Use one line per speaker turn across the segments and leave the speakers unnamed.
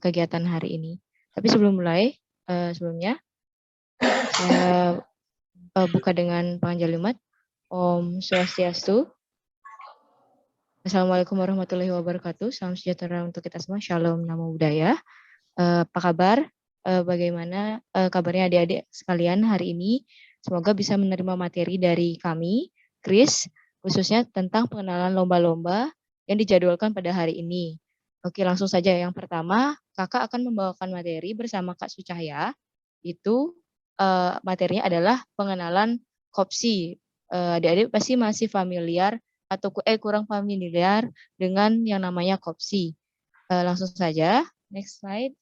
kegiatan hari ini. Tapi sebelum mulai, sebelumnya saya buka dengan panjalumat. Om Swastiastu. Assalamualaikum warahmatullahi wabarakatuh. Salam sejahtera untuk kita semua. Shalom, namo buddhaya. Apa kabar? Bagaimana kabarnya adik-adik sekalian hari ini? Semoga bisa menerima materi dari kami, Chris, khususnya tentang pengenalan lomba-lomba yang dijadwalkan pada hari ini. Oke, langsung saja. Yang pertama, kakak akan membawakan materi bersama Kak Sucahya. Itu materinya adalah pengenalan KOPSI. Adik-adik pasti masih familiar atau kurang familiar dengan yang namanya KOPSI. Langsung saja, next slide.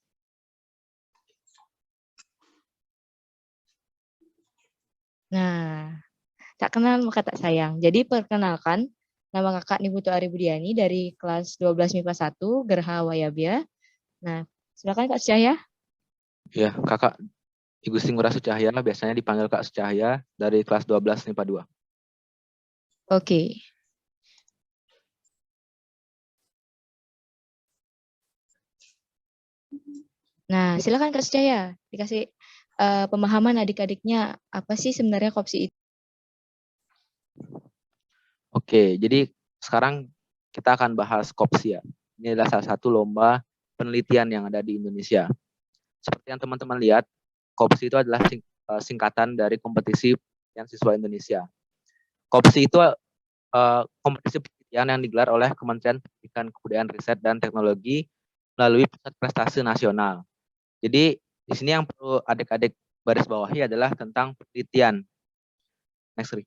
Nah, tak kenal maka tak sayang. Jadi perkenalkan, nama kakak Niputu Aribudiani dari kelas 12 MIPA 1, Gerha Wayabya. Nah, silakan Kak Sucahya.
Ya, kakak Igusti Ngurah Sucahya, biasanya dipanggil Kak Sucahya, dari kelas 12 MIPA 2.
Oke. Nah, silakan Kak Sucahya, dikasih pemahaman adik-adiknya apa sih sebenarnya KOPSI itu.
Oke, jadi sekarang kita akan bahas KOPSI ya. Ini adalah salah satu lomba penelitian yang ada di Indonesia. Seperti yang teman-teman lihat, KOPSI itu adalah singkatan dari kompetisi penelitian siswa Indonesia. KOPSI itu kompetisi penelitian yang digelar oleh Kementerian Pendidikan, Kebudayaan, Riset, dan Teknologi melalui Pusat Prestasi Nasional. Jadi di sini yang perlu adik-adik baris bawahi adalah tentang penelitian. Next, Ri.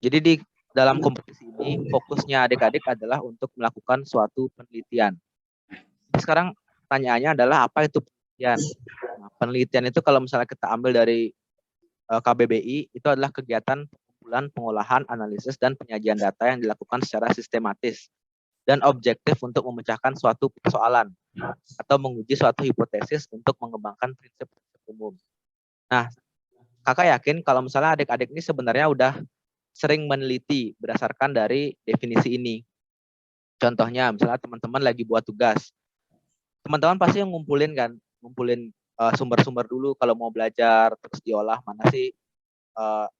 Jadi di dalam kompetisi ini fokusnya adik-adik adalah untuk melakukan suatu penelitian. Jadi sekarang pertanyaannya adalah apa itu penelitian? Nah, penelitian itu kalau misalnya kita ambil dari KBBI, itu adalah kegiatan pengumpulan, pengolahan, analisis, dan penyajian data yang dilakukan secara sistematis dan objektif untuk memecahkan suatu persoalan atau menguji suatu hipotesis untuk mengembangkan prinsip-prinsip umum. Nah, kakak yakin kalau misalnya adik-adik ini sebenarnya udah sering meneliti berdasarkan dari definisi ini. Contohnya, misalnya teman-teman lagi buat tugas, teman-teman pasti ngumpulin sumber-sumber dulu kalau mau belajar, terus diolah mana sih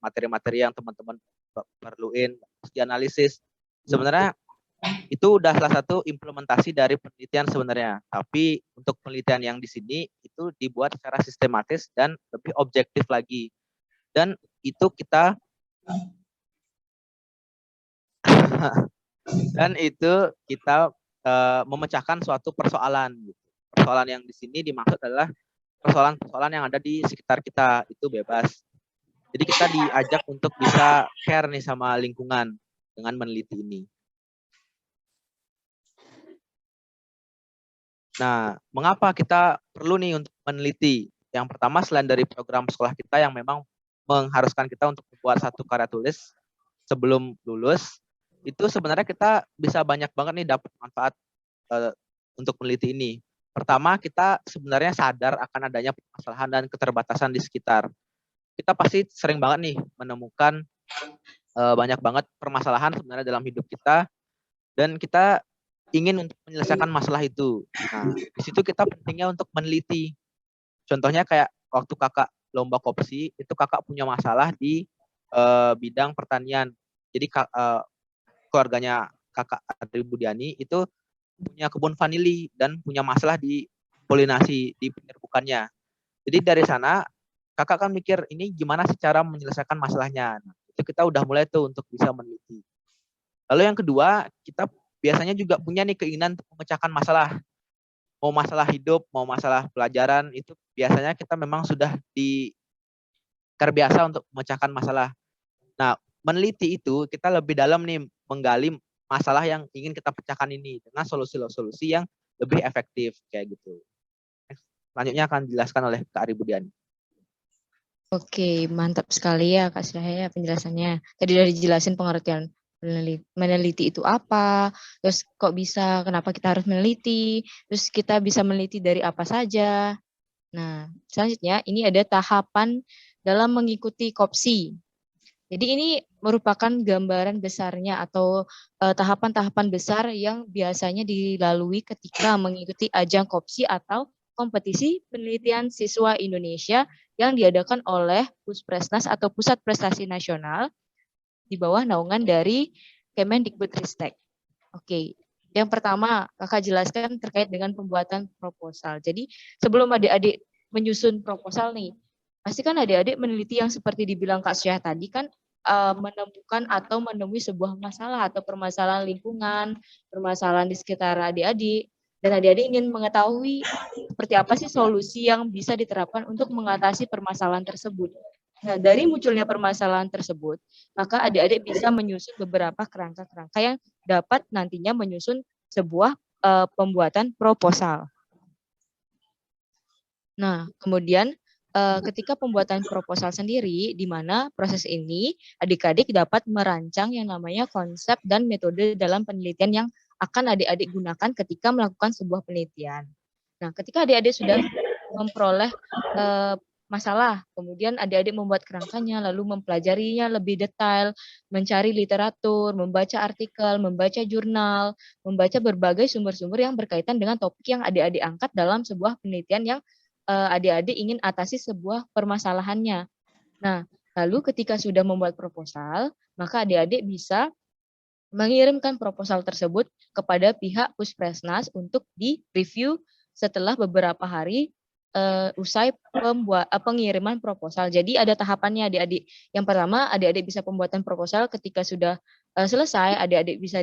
materi-materi yang teman-teman perluin, terus dianalisis. Sebenarnya itu udah salah satu implementasi dari penelitian sebenarnya. Tapi untuk penelitian yang di sini itu dibuat secara sistematis dan lebih objektif lagi. Dan itu kita memecahkan suatu persoalan. Persoalan yang di sini dimaksud adalah persoalan-persoalan yang ada di sekitar kita, itu bebas. Jadi kita diajak untuk bisa care nih sama lingkungan dengan meneliti ini. Nah, mengapa kita perlu nih untuk meneliti? Yang pertama, selain dari program sekolah kita yang memang mengharuskan kita untuk membuat satu karya tulis sebelum lulus, itu sebenarnya kita bisa banyak banget nih dapat manfaat untuk meneliti ini. Pertama, kita sebenarnya sadar akan adanya permasalahan dan keterbatasan di sekitar. Kita pasti sering banget nih menemukan banyak banget permasalahan sebenarnya dalam hidup kita, dan kita ingin untuk menyelesaikan masalah itu. Nah, di situ kita pentingnya untuk meneliti. Contohnya kayak waktu kakak lomba KOPSI, itu kakak punya masalah di bidang pertanian. Jadi keluarganya kakak Aribudiani itu punya kebun vanili dan punya masalah di polinasi, di penyerbukannya. Jadi dari sana kakak kan mikir ini gimana sih cara menyelesaikan masalahnya. Nah, itu kita udah mulai tuh untuk bisa meneliti. Lalu yang kedua, kita biasanya juga punya nih keinginan untuk memecahkan masalah. Mau masalah hidup, mau masalah pelajaran, itu biasanya kita memang sudah terbiasa untuk memecahkan masalah. Nah, meneliti itu kita lebih dalam nih menggali masalah yang ingin kita pecahkan ini dengan solusi-solusi yang lebih efektif kayak gitu. Selanjutnya akan dijelaskan oleh Kak Aribudiani.
Oke, mantap sekali ya Kak Sucahya penjelasannya. Tadi udah dijelasin pengertian meneliti itu apa, terus kok bisa, kenapa kita harus meneliti, terus kita bisa meneliti dari apa saja. Nah, selanjutnya ini ada tahapan dalam mengikuti KOPSI. Jadi ini merupakan gambaran besarnya atau tahapan-tahapan besar yang biasanya dilalui ketika mengikuti ajang KOPSI atau kompetisi penelitian siswa Indonesia yang diadakan oleh Puspresnas atau Pusat Prestasi Nasional di bawah naungan dari Kemendikbudristek. Oke, yang pertama Kakak jelaskan terkait dengan pembuatan proposal. Jadi sebelum adik-adik menyusun proposal nih, pasti kan adik-adik meneliti yang seperti dibilang Kak Syah tadi kan menemukan atau menemui sebuah masalah atau permasalahan lingkungan, permasalahan di sekitar adik-adik, dan adik-adik ingin mengetahui seperti apa sih solusi yang bisa diterapkan untuk mengatasi permasalahan tersebut. Nah, dari munculnya permasalahan tersebut, maka adik-adik bisa menyusun beberapa kerangka-kerangka yang dapat nantinya menyusun sebuah pembuatan proposal. Nah, kemudian ketika pembuatan proposal sendiri, di mana proses ini adik-adik dapat merancang yang namanya konsep dan metode dalam penelitian yang akan adik-adik gunakan ketika melakukan sebuah penelitian. Nah, ketika adik-adik sudah memperoleh masalah, kemudian adik-adik membuat kerangkanya, lalu mempelajarinya lebih detail, mencari literatur, membaca artikel, membaca jurnal, membaca berbagai sumber-sumber yang berkaitan dengan topik yang adik-adik angkat dalam sebuah penelitian yang adik-adik ingin atasi sebuah permasalahannya. Nah, lalu ketika sudah membuat proposal, maka adik-adik bisa mengirimkan proposal tersebut kepada pihak Puspresnas untuk di-review setelah beberapa hari usai pengiriman proposal. Jadi ada tahapannya adik-adik. Yang pertama, adik-adik bisa pembuatan proposal ketika sudah selesai, adik-adik bisa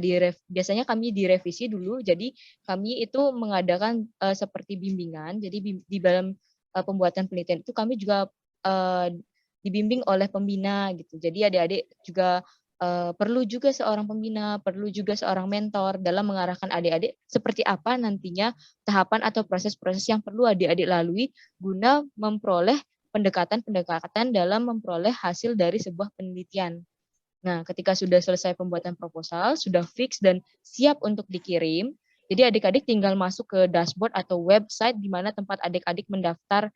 biasanya kami direvisi dulu. Jadi kami itu mengadakan seperti bimbingan. Jadi di dalam pembuatan penelitian itu kami juga dibimbing oleh pembina gitu. Jadi adik-adik juga perlu juga seorang pembina, perlu juga seorang mentor dalam mengarahkan adik-adik seperti apa nantinya tahapan atau proses-proses yang perlu adik-adik lalui guna memperoleh pendekatan-pendekatan dalam memperoleh hasil dari sebuah penelitian. Nah, ketika sudah selesai pembuatan proposal, sudah fix dan siap untuk dikirim, jadi adik-adik tinggal masuk ke dashboard atau website di mana tempat adik-adik mendaftar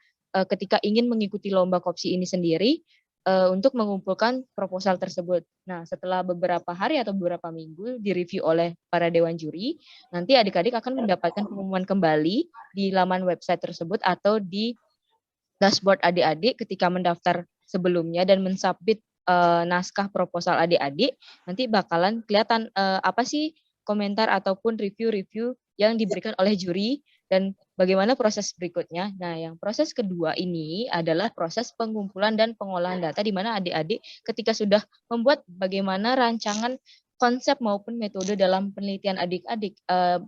ketika ingin mengikuti lomba KOPSI ini sendiri untuk mengumpulkan proposal tersebut. Nah, setelah beberapa hari atau beberapa minggu direview oleh para dewan juri, nanti adik-adik akan mendapatkan pengumuman kembali di laman website tersebut atau di dashboard adik-adik ketika mendaftar sebelumnya dan mensubmit naskah proposal adik-adik, nanti bakalan kelihatan apa sih komentar ataupun review-review yang diberikan oleh juri dan bagaimana proses berikutnya. Nah, yang proses kedua ini adalah proses pengumpulan dan pengolahan data di mana adik-adik ketika sudah membuat bagaimana rancangan konsep maupun metode dalam penelitian adik-adik,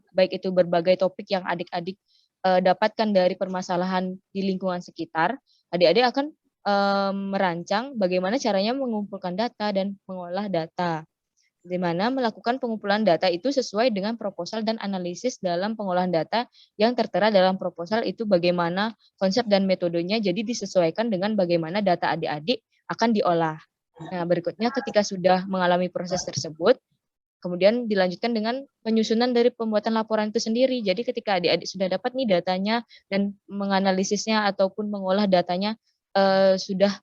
baik itu berbagai topik yang adik-adik dapatkan dari permasalahan di lingkungan sekitar, adik-adik akan merancang bagaimana caranya mengumpulkan data dan mengolah data. Di mana melakukan pengumpulan data itu sesuai dengan proposal dan analisis dalam pengolahan data yang tertera dalam proposal itu bagaimana konsep dan metodenya, jadi disesuaikan dengan bagaimana data adik-adik akan diolah. Nah, berikutnya ketika sudah mengalami proses tersebut, kemudian dilanjutkan dengan penyusunan dari pembuatan laporan itu sendiri. Jadi ketika adik-adik sudah dapat nih datanya dan menganalisisnya ataupun mengolah datanya sudah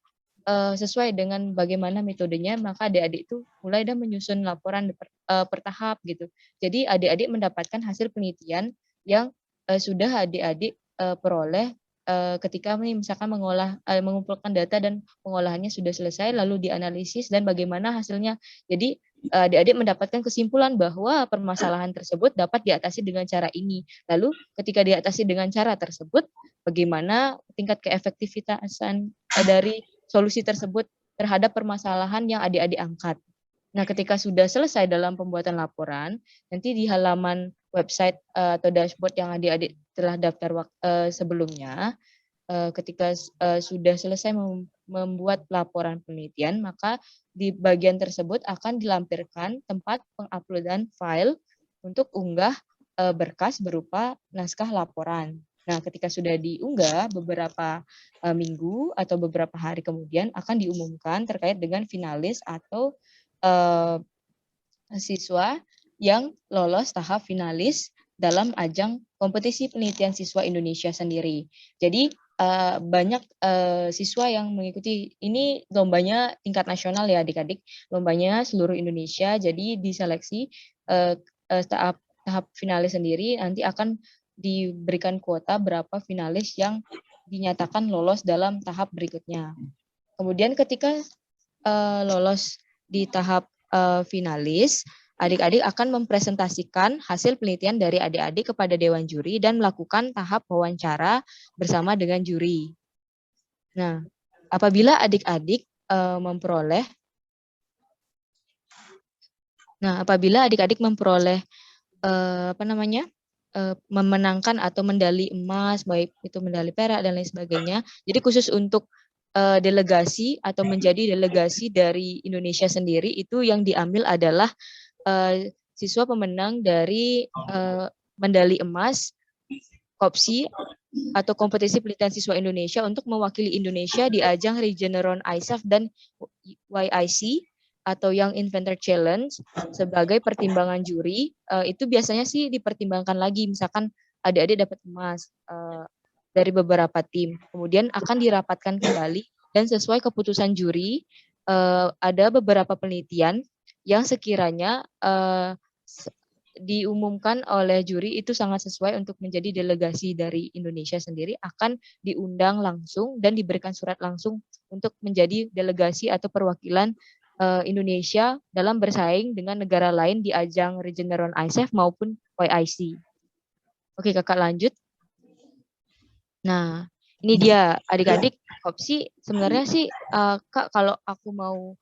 sesuai dengan bagaimana metodenya, maka adik-adik itu mulai dan menyusun laporan bertahap gitu. Jadi adik-adik mendapatkan hasil penelitian yang sudah adik-adik peroleh ketika misalkan mengumpulkan data dan pengolahannya sudah selesai, lalu dianalisis dan bagaimana hasilnya. Jadi adik-adik mendapatkan kesimpulan bahwa permasalahan tersebut dapat diatasi dengan cara ini. Lalu ketika diatasi dengan cara tersebut, bagaimana tingkat keefektivitasan dari solusi tersebut terhadap permasalahan yang adik-adik angkat. Nah, ketika sudah selesai dalam pembuatan laporan, nanti di halaman website atau dashboard yang adik-adik telah daftar sebelumnya, ketika sudah selesai membuat laporan penelitian, maka di bagian tersebut akan dilampirkan tempat penguploadan file untuk unggah berkas berupa naskah laporan. Nah, ketika sudah diunggah beberapa minggu atau beberapa hari kemudian akan diumumkan terkait dengan finalis atau siswa yang lolos tahap finalis dalam ajang kompetisi penelitian siswa Indonesia sendiri. Jadi banyak siswa yang mengikuti. Ini lombanya tingkat nasional ya adik-adik, lombanya seluruh Indonesia. Jadi diseleksi tahap finalis sendiri, nanti akan diberikan kuota berapa finalis yang dinyatakan lolos dalam tahap berikutnya. Kemudian ketika lolos di tahap finalis, adik-adik akan mempresentasikan hasil penelitian dari adik-adik kepada Dewan Juri dan melakukan tahap wawancara bersama dengan juri. Nah, apabila adik-adik memperoleh memenangkan atau medali emas, baik itu medali perak dan lain sebagainya. Jadi khusus untuk delegasi atau menjadi delegasi dari Indonesia sendiri, itu yang diambil adalah siswa pemenang dari medali emas KOPSI atau kompetisi penelitian siswa Indonesia untuk mewakili Indonesia di ajang Regeneron ISAF dan YIC atau Young Inventor Challenge sebagai pertimbangan juri. Itu biasanya sih dipertimbangkan lagi, misalkan adik-adik dapat emas dari beberapa tim, kemudian akan dirapatkan kembali dan sesuai keputusan juri ada beberapa penelitian yang sekiranya diumumkan oleh juri itu sangat sesuai untuk menjadi delegasi dari Indonesia sendiri, akan diundang langsung dan diberikan surat langsung untuk menjadi delegasi atau perwakilan Indonesia dalam bersaing dengan negara lain di ajang Regeneron ISAF maupun YIC. Oke, kakak lanjut. Nah, ini dia adik-adik KOPSI. Sebenarnya sih Kak, kalau aku mau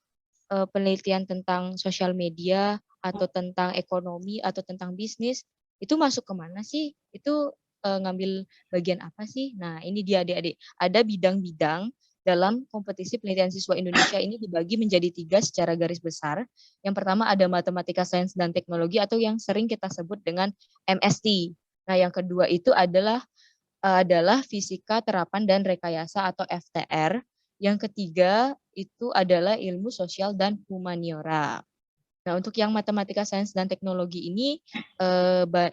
penelitian tentang sosial media atau tentang ekonomi atau tentang bisnis, itu masuk ke mana sih? Itu ngambil bagian apa sih? Nah, ini dia adik-adik. Ada bidang-bidang dalam kompetisi penelitian siswa Indonesia ini dibagi menjadi 3 secara garis besar. Yang pertama ada matematika, sains, dan teknologi atau yang sering kita sebut dengan MST. Nah, yang kedua itu adalah fisika, terapan, dan rekayasa atau FTR. Yang ketiga itu adalah ilmu sosial dan humaniora. Nah, untuk yang matematika, sains, dan teknologi ini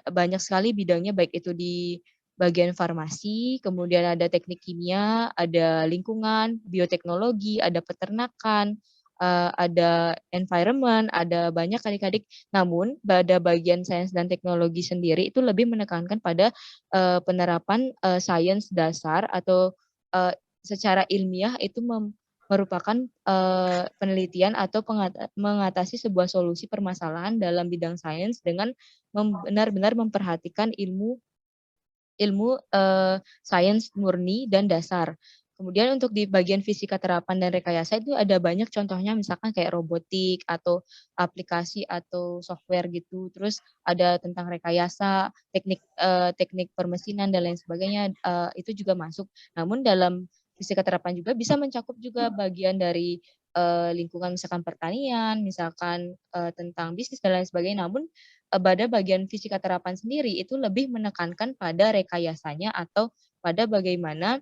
banyak sekali bidangnya, baik itu di bagian farmasi, kemudian ada teknik kimia, ada lingkungan, bioteknologi, ada peternakan, ada environment, ada banyak adik-adik. Namun pada bagian sains dan teknologi sendiri itu lebih menekankan pada penerapan sains dasar atau secara ilmiah itu merupakan penelitian atau mengatasi sebuah solusi permasalahan dalam bidang sains dengan benar-benar memperhatikan ilmu sains murni dan dasar. Kemudian untuk di bagian fisika, terapan, dan rekayasa itu ada banyak contohnya, misalkan kayak robotik atau aplikasi atau software gitu. Terus ada tentang rekayasa, teknik permesinan dan lain sebagainya, itu juga masuk. Namun dalam fisika terapan juga bisa mencakup juga bagian dari lingkungan, misalkan pertanian, misalkan tentang bisnis dan lain sebagainya. Namun pada bagian fisika terapan sendiri itu lebih menekankan pada rekayasanya atau pada bagaimana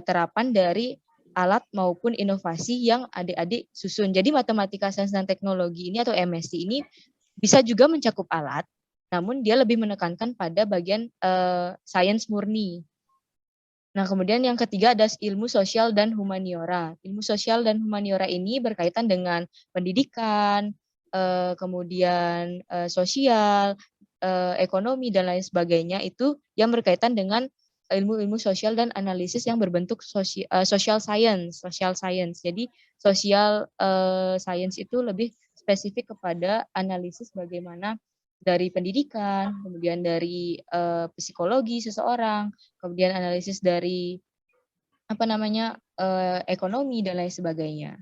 terapan dari alat maupun inovasi yang adik-adik susun. Jadi matematika, sains, dan teknologi ini atau MSc ini bisa juga mencakup alat, namun dia lebih menekankan pada bagian sains murni. Nah, kemudian yang ketiga ada ilmu sosial dan humaniora. Ilmu sosial dan humaniora ini berkaitan dengan pendidikan, kemudian sosial, ekonomi, dan lain sebagainya, itu yang berkaitan dengan ilmu-ilmu sosial dan analisis yang berbentuk social science. Jadi social science itu lebih spesifik kepada analisis bagaimana dari pendidikan, kemudian dari psikologi seseorang, kemudian analisis dari ekonomi dan lain sebagainya.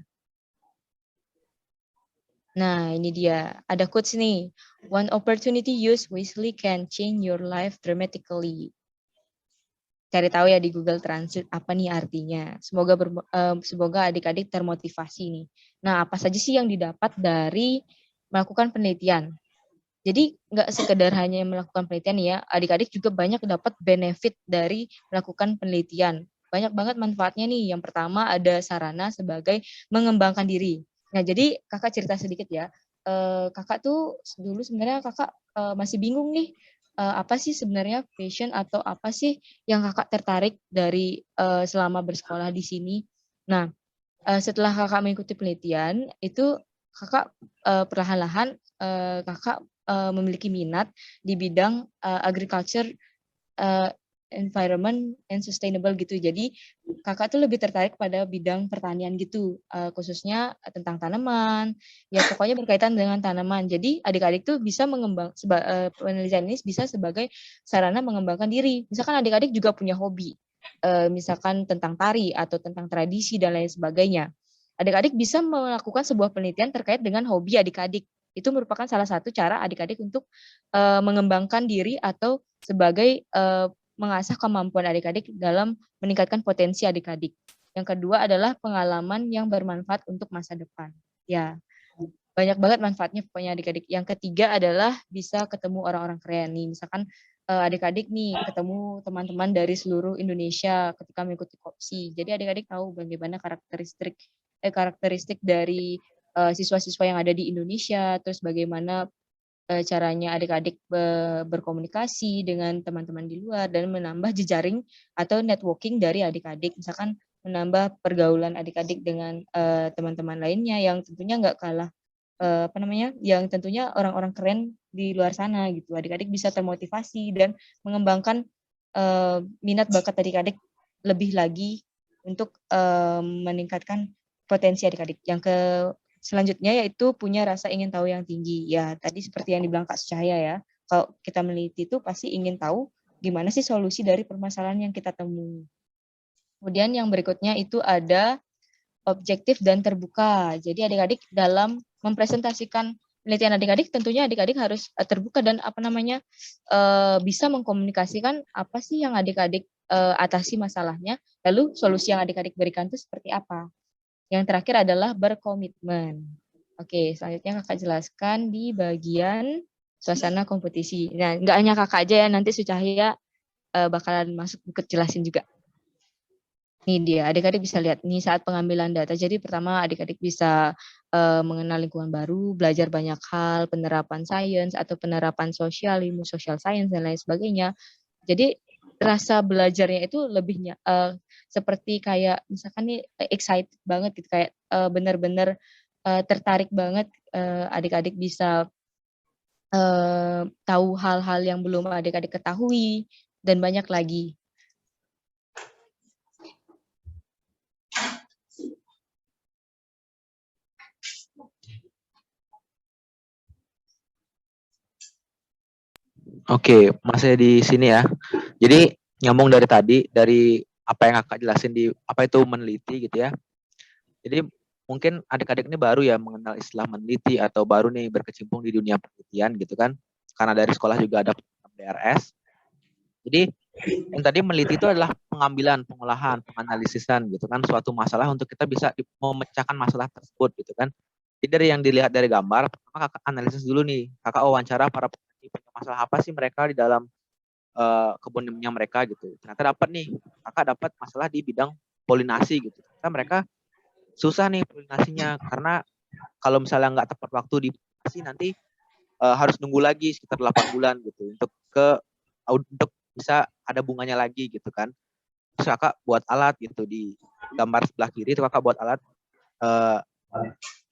Nah, ini dia. Ada quotes nih. One opportunity used wisely can change your life dramatically. Cari tahu ya di Google Translate apa nih artinya. Semoga adik-adik termotivasi nih. Nah, apa saja sih yang didapat dari melakukan penelitian? Jadi nggak sekedar hanya melakukan penelitian ya, adik-adik juga banyak dapat benefit dari melakukan penelitian. Banyak banget manfaatnya nih. Yang pertama ada sarana sebagai mengembangkan diri. Nah, jadi kakak cerita sedikit ya. Kakak tuh dulu sebenarnya kakak masih bingung nih apa sih sebenarnya passion atau apa sih yang Kakak tertarik dari selama bersekolah di sini. Nah, setelah Kakak mengikuti penelitian, itu Kakak perlahan-lahan Kakak memiliki minat di bidang agriculture, eee, environment and sustainable gitu. Jadi Kakak tuh lebih tertarik pada bidang pertanian gitu, khususnya tentang tanaman, ya pokoknya berkaitan dengan tanaman. Jadi adik-adik tuh bisa penelitian ini bisa sebagai sarana mengembangkan diri. Misalkan adik-adik juga punya hobi, misalkan tentang tari atau tentang tradisi dan lain sebagainya. Adik-adik bisa melakukan sebuah penelitian terkait dengan hobi adik-adik. Itu merupakan salah satu cara adik-adik untuk, mengembangkan diri atau sebagai, mengasah kemampuan adik-adik dalam meningkatkan potensi adik-adik. Yang kedua adalah pengalaman yang bermanfaat untuk masa depan. Ya, banyak banget manfaatnya pokoknya adik-adik. Yang ketiga adalah bisa ketemu orang-orang keren nih, misalkan, adik-adik nih ketemu teman-teman dari seluruh Indonesia ketika mengikuti kopsi. Jadi adik-adik tahu bagaimana karakteristik dari, siswa-siswa yang ada di Indonesia, terus bagaimana caranya adik-adik berkomunikasi dengan teman-teman di luar dan menambah jejaring atau networking dari adik-adik. Misalkan menambah pergaulan adik-adik dengan, teman-teman lainnya yang tentunya nggak kalah, apa namanya, yang tentunya orang-orang keren di luar sana gitu. Adik-adik bisa termotivasi dan mengembangkan, minat bakat adik-adik lebih lagi untuk, meningkatkan potensi adik-adik. Selanjutnya yaitu punya rasa ingin tahu yang tinggi. Ya, tadi seperti yang dibilang Kak Sucahya ya, kalau kita meneliti itu pasti ingin tahu gimana sih solusi dari permasalahan yang kita temui. Kemudian yang berikutnya itu ada objektif dan terbuka. Jadi adik-adik dalam mempresentasikan penelitian adik-adik, tentunya adik-adik harus terbuka dan apa namanya, bisa mengkomunikasikan apa sih yang adik-adik atasi masalahnya, lalu solusi yang adik-adik berikan itu seperti apa. Yang terakhir adalah berkomitmen. Oke, selanjutnya Kakak jelaskan di bagian suasana kompetisi. Nah, nggak hanya Kakak aja ya, nanti Sucahya bakalan masuk ikut jelasin juga. Nih dia, adik-adik bisa lihat nih saat pengambilan data. Jadi pertama adik-adik bisa mengenal lingkungan baru, belajar banyak hal, penerapan sains atau penerapan sosial, ilmu social science dan lain sebagainya. Jadi rasa belajarnya itu lebihnya seperti kayak misalkan nih excited banget gitu kayak benar-benar tertarik banget adik-adik bisa tahu hal-hal yang belum adik-adik ketahui dan banyak lagi.
Oke, masih di sini ya. Jadi nyambung dari tadi, dari apa yang kakak jelasin di apa itu meneliti gitu ya. Jadi mungkin adik-adik ini baru ya mengenal istilah meneliti atau baru nih berkecimpung di dunia penelitian gitu kan. Karena dari sekolah juga ada program DRS. Jadi yang tadi meneliti itu adalah pengambilan, pengolahan, penganalisisan gitu kan suatu masalah untuk kita bisa memecahkan masalah tersebut gitu kan. Jadi dari yang dilihat dari gambar, pertama kakak analisis dulu nih. Kakak wawancara para peneliti punya masalah apa sih mereka di dalam kebunnya mereka gitu. Ternyata dapat nih, kakak dapat masalah di bidang polinasi gitu. Ternyata mereka susah nih polinasinya karena kalau misalnya nggak tepat waktu di polinasi nanti harus nunggu lagi sekitar 8 bulan gitu untuk bisa ada bunganya lagi gitu kan. Terus kakak buat alat gitu di gambar sebelah kiri itu kakak buat alat uh,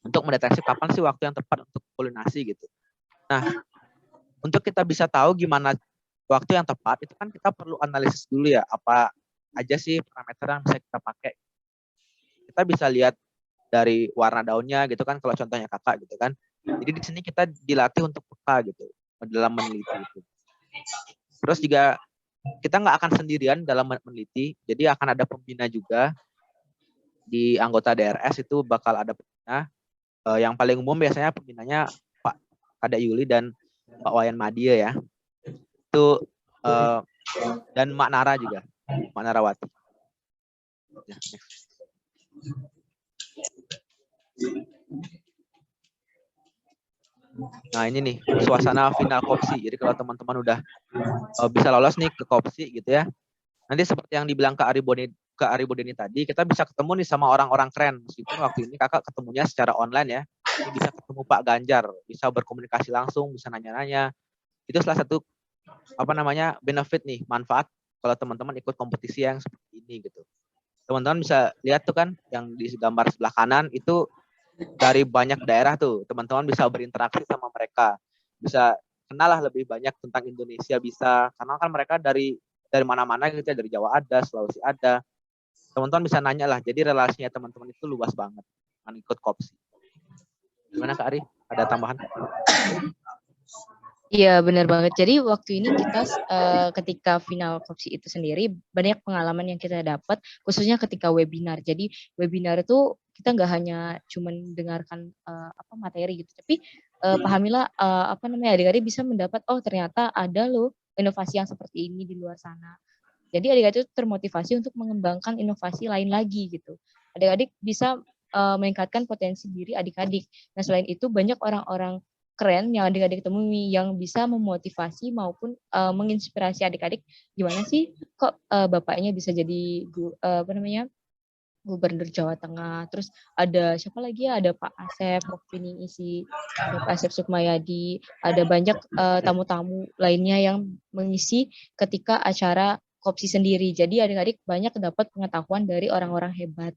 untuk mendeteksi kapan sih waktu yang tepat untuk polinasi gitu. Nah, untuk kita bisa tahu gimana waktu yang tepat itu kan kita perlu analisis dulu ya apa aja sih parameter yang bisa kita pakai. Kita bisa lihat dari warna daunnya gitu kan kalau contohnya kakak gitu kan. Jadi di sini kita dilatih untuk peka gitu dalam meneliti itu. Terus juga kita nggak akan sendirian dalam meneliti, jadi akan ada pembina juga di anggota DRS itu bakal ada pembina. Yang paling umum biasanya pembinanya Pak Kada Yuli dan Pak Wayan Madia ya. Itu dan Mak Nara juga, Mak Narawati. Ya, nah ini nih suasana final kopsi. Jadi kalau teman-teman udah bisa lolos nih ke kopsi gitu ya. Nanti seperti yang dibilang Kak Aribodeni tadi, kita bisa ketemu nih sama orang-orang keren. Meskipun waktu ini kakak ketemunya secara online ya. Ini bisa ketemu Pak Ganjar, bisa berkomunikasi langsung, bisa nanya-nanya. Itu salah satu apa namanya benefit nih, manfaat kalau teman-teman ikut kompetisi yang seperti ini gitu. Teman-teman bisa lihat tuh kan yang di gambar sebelah kanan itu dari banyak daerah tuh, teman-teman bisa berinteraksi sama mereka, bisa kenal lah lebih banyak tentang Indonesia bisa, karena kan mereka dari mana-mana gitu ya, dari Jawa ada, Sulawesi ada, teman-teman bisa nanya lah, jadi relasinya teman-teman itu luas banget dengan ikut kopsi. Gimana Kak Ari? Ada tambahan?
Iya, benar banget. Jadi waktu ini kita ketika final kopsi itu sendiri banyak pengalaman yang kita dapat, khususnya ketika webinar. Jadi webinar itu kita nggak hanya cuman dengarkan apa materi gitu, tapi pahamilah apa namanya adik-adik bisa mendapat oh ternyata ada loh inovasi yang seperti ini di luar sana. Jadi adik-adik itu termotivasi untuk mengembangkan inovasi lain lagi gitu. Adik-adik bisa meningkatkan potensi diri adik-adik. Nah selain itu banyak orang-orang keren yang adik-adik temui yang bisa memotivasi maupun menginspirasi adik-adik gimana sih kok bapaknya bisa jadi apa namanya gubernur Jawa Tengah. Terus ada siapa lagi ya? Ada Pak Asep waktu ini isi, ada Pak Asep Sukmayadi, ada banyak tamu-tamu lainnya yang mengisi ketika acara kopsi sendiri. Jadi adik-adik banyak dapat pengetahuan dari orang-orang hebat.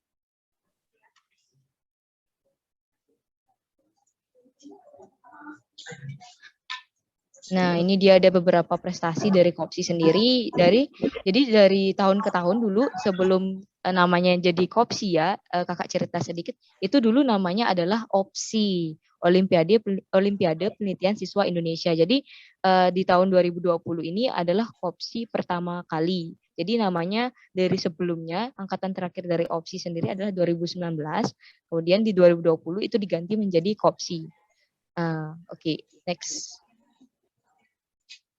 Nah, ini dia ada beberapa prestasi dari Kopsi sendiri. Jadi dari tahun ke tahun dulu sebelum namanya jadi Kopsi ya, kakak cerita sedikit. Itu dulu namanya adalah OPSI, Olimpiade Penelitian Siswa Indonesia. Jadi di tahun 2020 ini adalah Kopsi pertama kali. Jadi namanya dari sebelumnya angkatan terakhir dari OPSI sendiri adalah 2019. Kemudian di 2020 itu diganti menjadi Kopsi. Oke, next.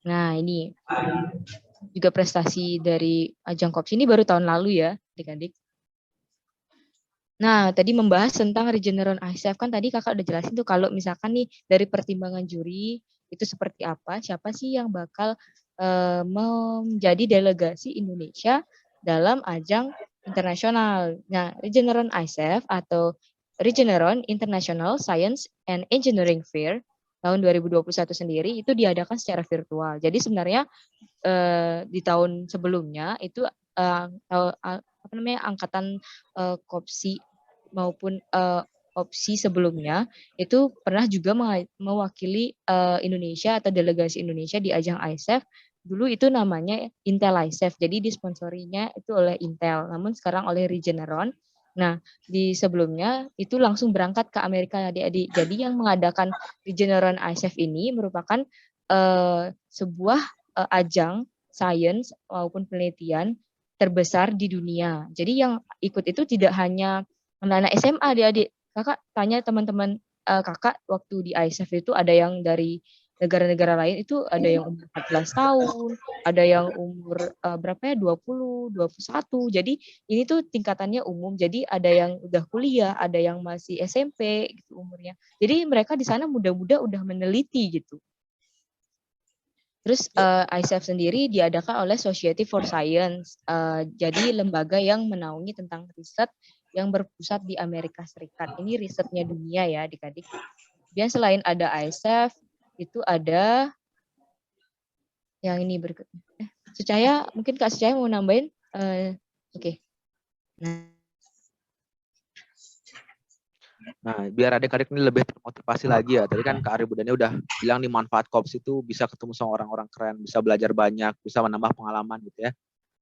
Nah, ini juga prestasi dari ajang Kopsi ini baru tahun lalu ya, adik-adik. Nah, tadi membahas tentang Regeneron ICF kan tadi kakak udah jelasin tuh kalau misalkan nih dari pertimbangan juri itu seperti apa, siapa sih yang bakal menjadi delegasi Indonesia dalam ajang internasional. Nah, Regeneron ICF atau Regeneron International Science and Engineering Fair tahun 2021 sendiri itu diadakan secara virtual. Jadi sebenarnya di tahun sebelumnya itu apa namanya angkatan Kopsi maupun opsi sebelumnya itu pernah juga mewakili Indonesia atau delegasi Indonesia di ajang ISEF. Dulu itu namanya Intel ISEF, jadi disponsorinya itu oleh Intel, namun sekarang oleh Regeneron. Nah, di sebelumnya itu langsung berangkat ke Amerika adik-adik. Jadi yang mengadakan Regeneron ISEF ini merupakan sebuah ajang sains maupun penelitian terbesar di dunia. Jadi yang ikut itu tidak hanya anak-anak SMA adik-adik. Kakak tanya teman-teman kakak waktu di ISEF itu ada yang dari negara-negara lain itu ada yang umur 14 tahun, ada yang umur berapa ya 20, 21. Jadi ini tuh tingkatannya umum. Jadi ada yang udah kuliah, ada yang masih SMP gitu umurnya. Jadi mereka di sana muda-muda udah meneliti gitu. Terus ISEF sendiri diadakan oleh Society for Science, jadi lembaga yang menaungi tentang riset yang berpusat di Amerika Serikat. Ini risetnya dunia ya adik-adik. Dan selain ada ISEF, itu ada yang ini berikutnya. Sucaya, mungkin Kak Sucaya mau nambahin? Oke.
Nah, biar adik-adik ini lebih termotivasi lagi ya. Tadi kan Kak Ari Budani udah bilang nih manfaat Kops itu bisa ketemu sama orang-orang keren, bisa belajar banyak, bisa menambah pengalaman gitu ya.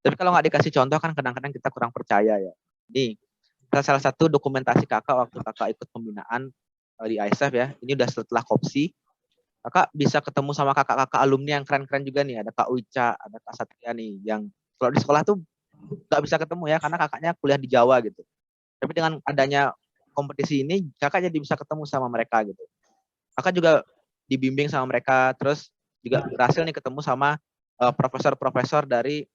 Tapi kalau nggak dikasih contoh kan kadang-kadang kita kurang percaya ya. Nih, salah satu dokumentasi kakak waktu kakak ikut pembinaan di ISEF ya, ini udah setelah Kopsi, kakak bisa ketemu sama kakak-kakak alumni yang keren-keren juga nih. Ada Kak Uca, ada Kak Satria nih, yang kalau di sekolah tuh nggak bisa ketemu ya, karena kakaknya kuliah di Jawa gitu. Tapi dengan adanya kompetisi ini, kakak jadi bisa ketemu sama mereka gitu. Kakak juga dibimbing sama mereka, terus juga berhasil nih ketemu sama profesor-profesor dari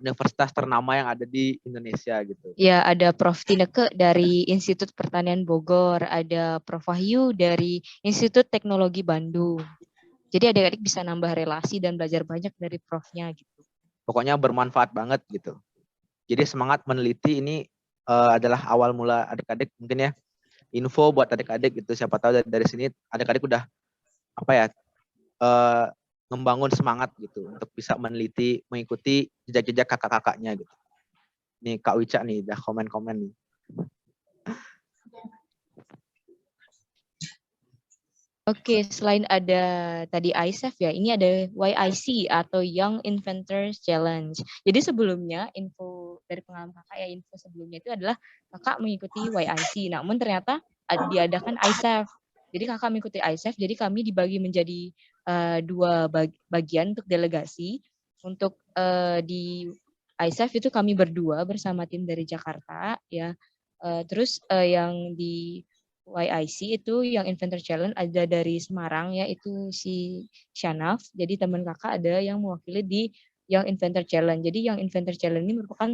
universitas ternama yang ada di Indonesia gitu.
Ya, ada Prof. Tineke dari Institut Pertanian Bogor, ada Prof. Wahyu dari Institut Teknologi Bandung. Jadi adik-adik bisa nambah relasi dan belajar banyak dari profnya gitu.
Pokoknya bermanfaat banget gitu. Jadi semangat meneliti ini adalah awal mula adik-adik mungkin ya. Info buat adik-adik gitu. Siapa tahu dari sini adik-adik udah apa ya membangun semangat gitu untuk bisa meneliti, mengikuti jejak-jejak kakak-kakaknya gitu. Nih Kak Wicca nih udah komen-komen nih.
Oke, selain ada tadi ISEF ya, ini ada YIC atau Young Inventors Challenge. Jadi sebelumnya info dari pengalaman kakak ya, info sebelumnya itu adalah kakak mengikuti YIC. Namun ternyata diadakan ISEF. Jadi kakak mengikuti ISEF, jadi kami dibagi menjadi dua bagian untuk delegasi. Untuk di ISEF itu kami berdua bersama tim dari Jakarta ya. Terus yang di YIC itu yang Inventor Challenge ada dari Semarang ya, itu si Shanaf. Jadi teman kakak ada yang mewakili di yang Inventor Challenge. Jadi yang Inventor Challenge ini merupakan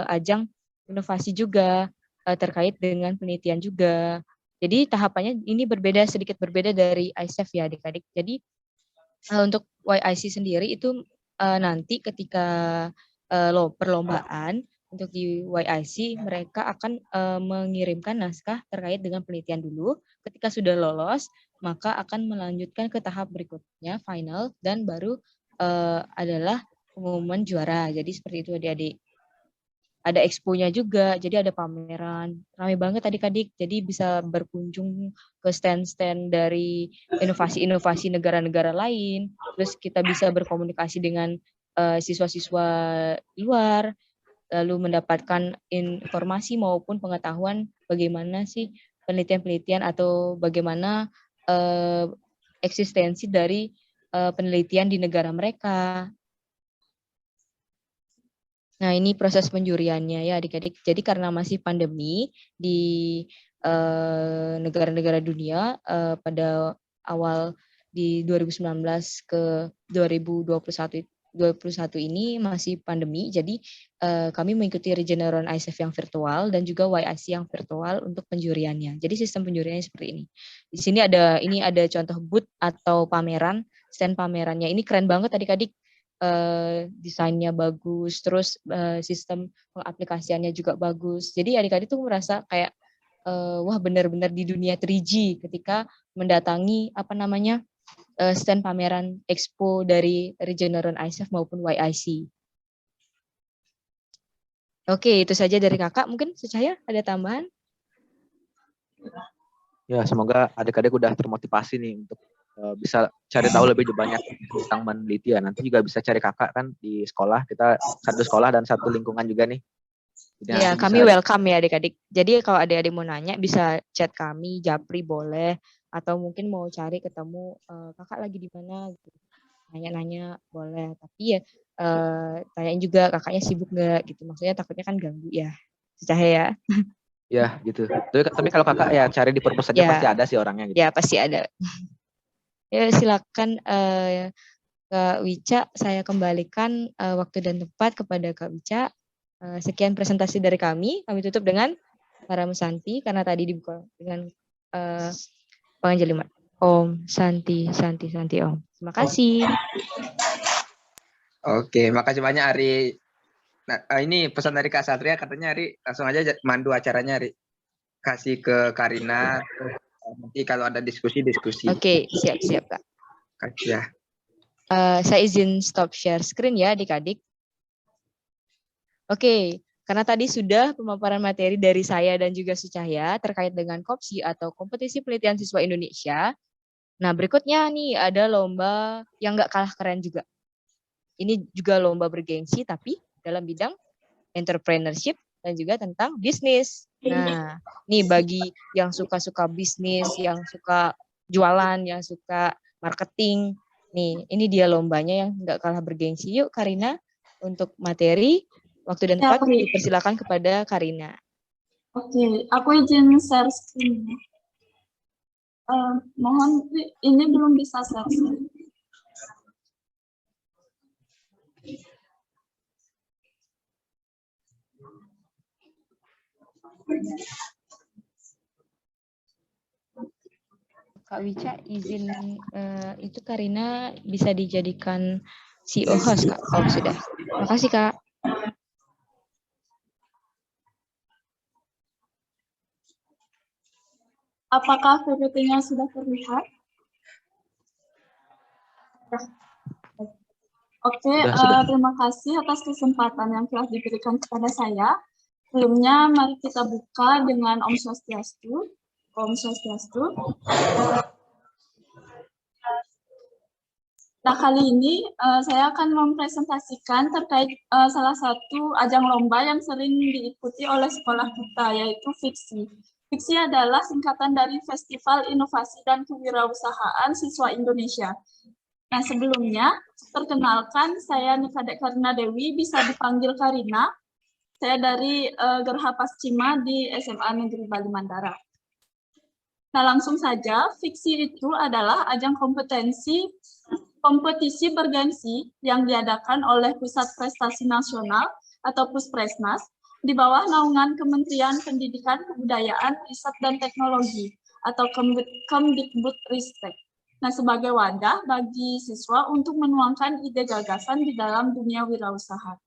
ajang inovasi juga terkait dengan penelitian juga. Jadi tahapannya ini sedikit berbeda dari ISEF ya adik-adik. Jadi untuk YIC sendiri itu nanti ketika perlombaan untuk di YIC mereka akan mengirimkan naskah terkait dengan penelitian dulu. Ketika sudah lolos, maka akan melanjutkan ke tahap berikutnya final dan baru adalah pengumuman juara. Jadi seperti itu adik-adik. Ada expo-nya juga, jadi ada pameran. Ramai banget adik-adik, jadi bisa berkunjung ke stand-stand dari inovasi-inovasi negara-negara lain. Terus kita bisa berkomunikasi dengan siswa-siswa luar, lalu mendapatkan informasi maupun pengetahuan bagaimana sih penelitian-penelitian atau bagaimana eksistensi dari penelitian di negara mereka. Nah, ini proses penjuriannya ya adik-adik. Jadi karena masih pandemi di negara-negara dunia pada awal di 2019 ke 2021 ini masih pandemi. Jadi kami mengikuti Regeneron ISEF yang virtual dan juga YIC yang virtual untuk penjuriannya. Jadi sistem penjuriannya seperti ini. Di sini ada contoh booth atau pameran, stand pamerannya. Ini keren banget adik-adik. Desainnya bagus, terus sistem pengaplikasiannya juga bagus. Jadi adik-adik tuh merasa kayak wah benar-benar di dunia 3G ketika mendatangi stand pameran expo dari Regeneron ISEF maupun YIC. Oke, itu saja dari kakak. Mungkin Sucahya ada tambahan?
Ya, semoga adik-adik udah termotivasi nih untuk bisa cari tahu lebih banyak tentang penelitian. Nanti juga bisa cari kakak kan di sekolah. Kita satu sekolah dan satu lingkungan juga nih.
Ya, kami welcome ya adik-adik. Jadi kalau adik-adik mau nanya bisa chat kami, Japri boleh, atau mungkin mau cari ketemu kakak lagi di mana gitu. Nanya-nanya boleh, tapi ya tanyain juga kakaknya sibuk nggak gitu. Maksudnya takutnya kan ganggu ya. Cahaya.
Ya gitu. Tapi kalau kakak ya cari di purpose aja
ya,
pasti ada sih orangnya gitu.
Ya pasti ada. Ya silakan Kak Wicca, saya kembalikan waktu dan tempat kepada Kak Wicca. Sekian presentasi dari kami. Kami tutup dengan Para Santi karena tadi dibuka dengan penganjalimat. Om Santi Santi Santi Om. Terima kasih.
Oke, makasih banyak Ari. Nah, ini pesan dari Kak Satria, katanya Ari langsung aja mandu acaranya Ari. Kasih ke Karina, nanti kalau ada diskusi.
Oke, siap Kak.
Kasih ya.
Saya izin stop share screen ya adik-adik. Oke, karena tadi sudah pemaparan materi dari saya dan juga Sucahya terkait dengan KOPSI atau Kompetisi Penelitian Siswa Indonesia. Nah, berikutnya nih ada lomba yang nggak kalah keren juga. Ini juga lomba bergengsi, tapi dalam bidang entrepreneurship dan juga tentang bisnis. Nah, nih bagi yang suka-suka bisnis, yang suka jualan, yang suka marketing, nih ini dia lombanya yang nggak kalah bergengsi. Yuk Karina, untuk materi, waktu dan tempat dipersilakan kepada Karina.
Oke, aku izin share screen. Mohon ini belum bisa share screen.
Kak Wicca izin itu Karina bisa dijadikan CEO host Kak. Oh sudah. Makasih Kak.
Apakah PPT-nya sudah terlihat? Oke,
Sudah.
terima kasih atas kesempatan yang telah diberikan kepada saya. Sebelumnya, mari kita buka dengan Om Swastiastu. Om Swastiastu. Nah, kali ini saya akan mempresentasikan terkait salah satu ajang lomba yang sering diikuti oleh sekolah kita, yaitu Fiksi. Fiksi adalah singkatan dari Festival Inovasi dan Kewirausahaan Siswa Indonesia. Nah, sebelumnya, perkenalkan saya Nikadek Karina Dewi, bisa dipanggil Karina. Saya dari Gerha Pascima di SMA Negeri Bali Mandara. Nah, langsung saja, Fiksi itu adalah ajang kompetisi bergensi yang diadakan oleh Pusat Prestasi Nasional atau Puspresnas di bawah naungan Kementerian Pendidikan, Kebudayaan, Riset, dan Teknologi atau Kemdikbudristek. Nah, sebagai wadah bagi siswa untuk menuangkan ide gagasan di dalam dunia wirausaha.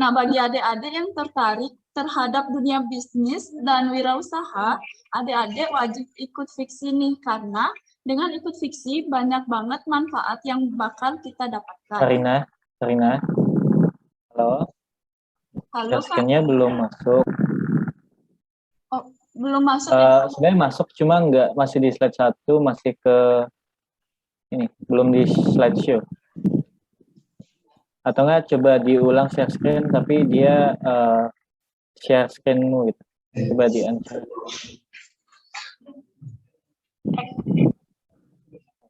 Nah, bagi adik-adik yang tertarik terhadap dunia bisnis dan wirausaha, adik-adik wajib ikut Fiksi nih, karena dengan ikut Fiksi banyak banget manfaat yang bakal kita dapatkan.
Karina, halo.
Halo, Kak.
Scan-nya belum masuk.
Oh, belum masuk ya?
Sebenarnya masuk, cuma masih di slide 1, masih ke ini, belum di slideshow. Atau enggak coba diulang share screen, tapi dia share screen-mu gitu. Coba di-unsure.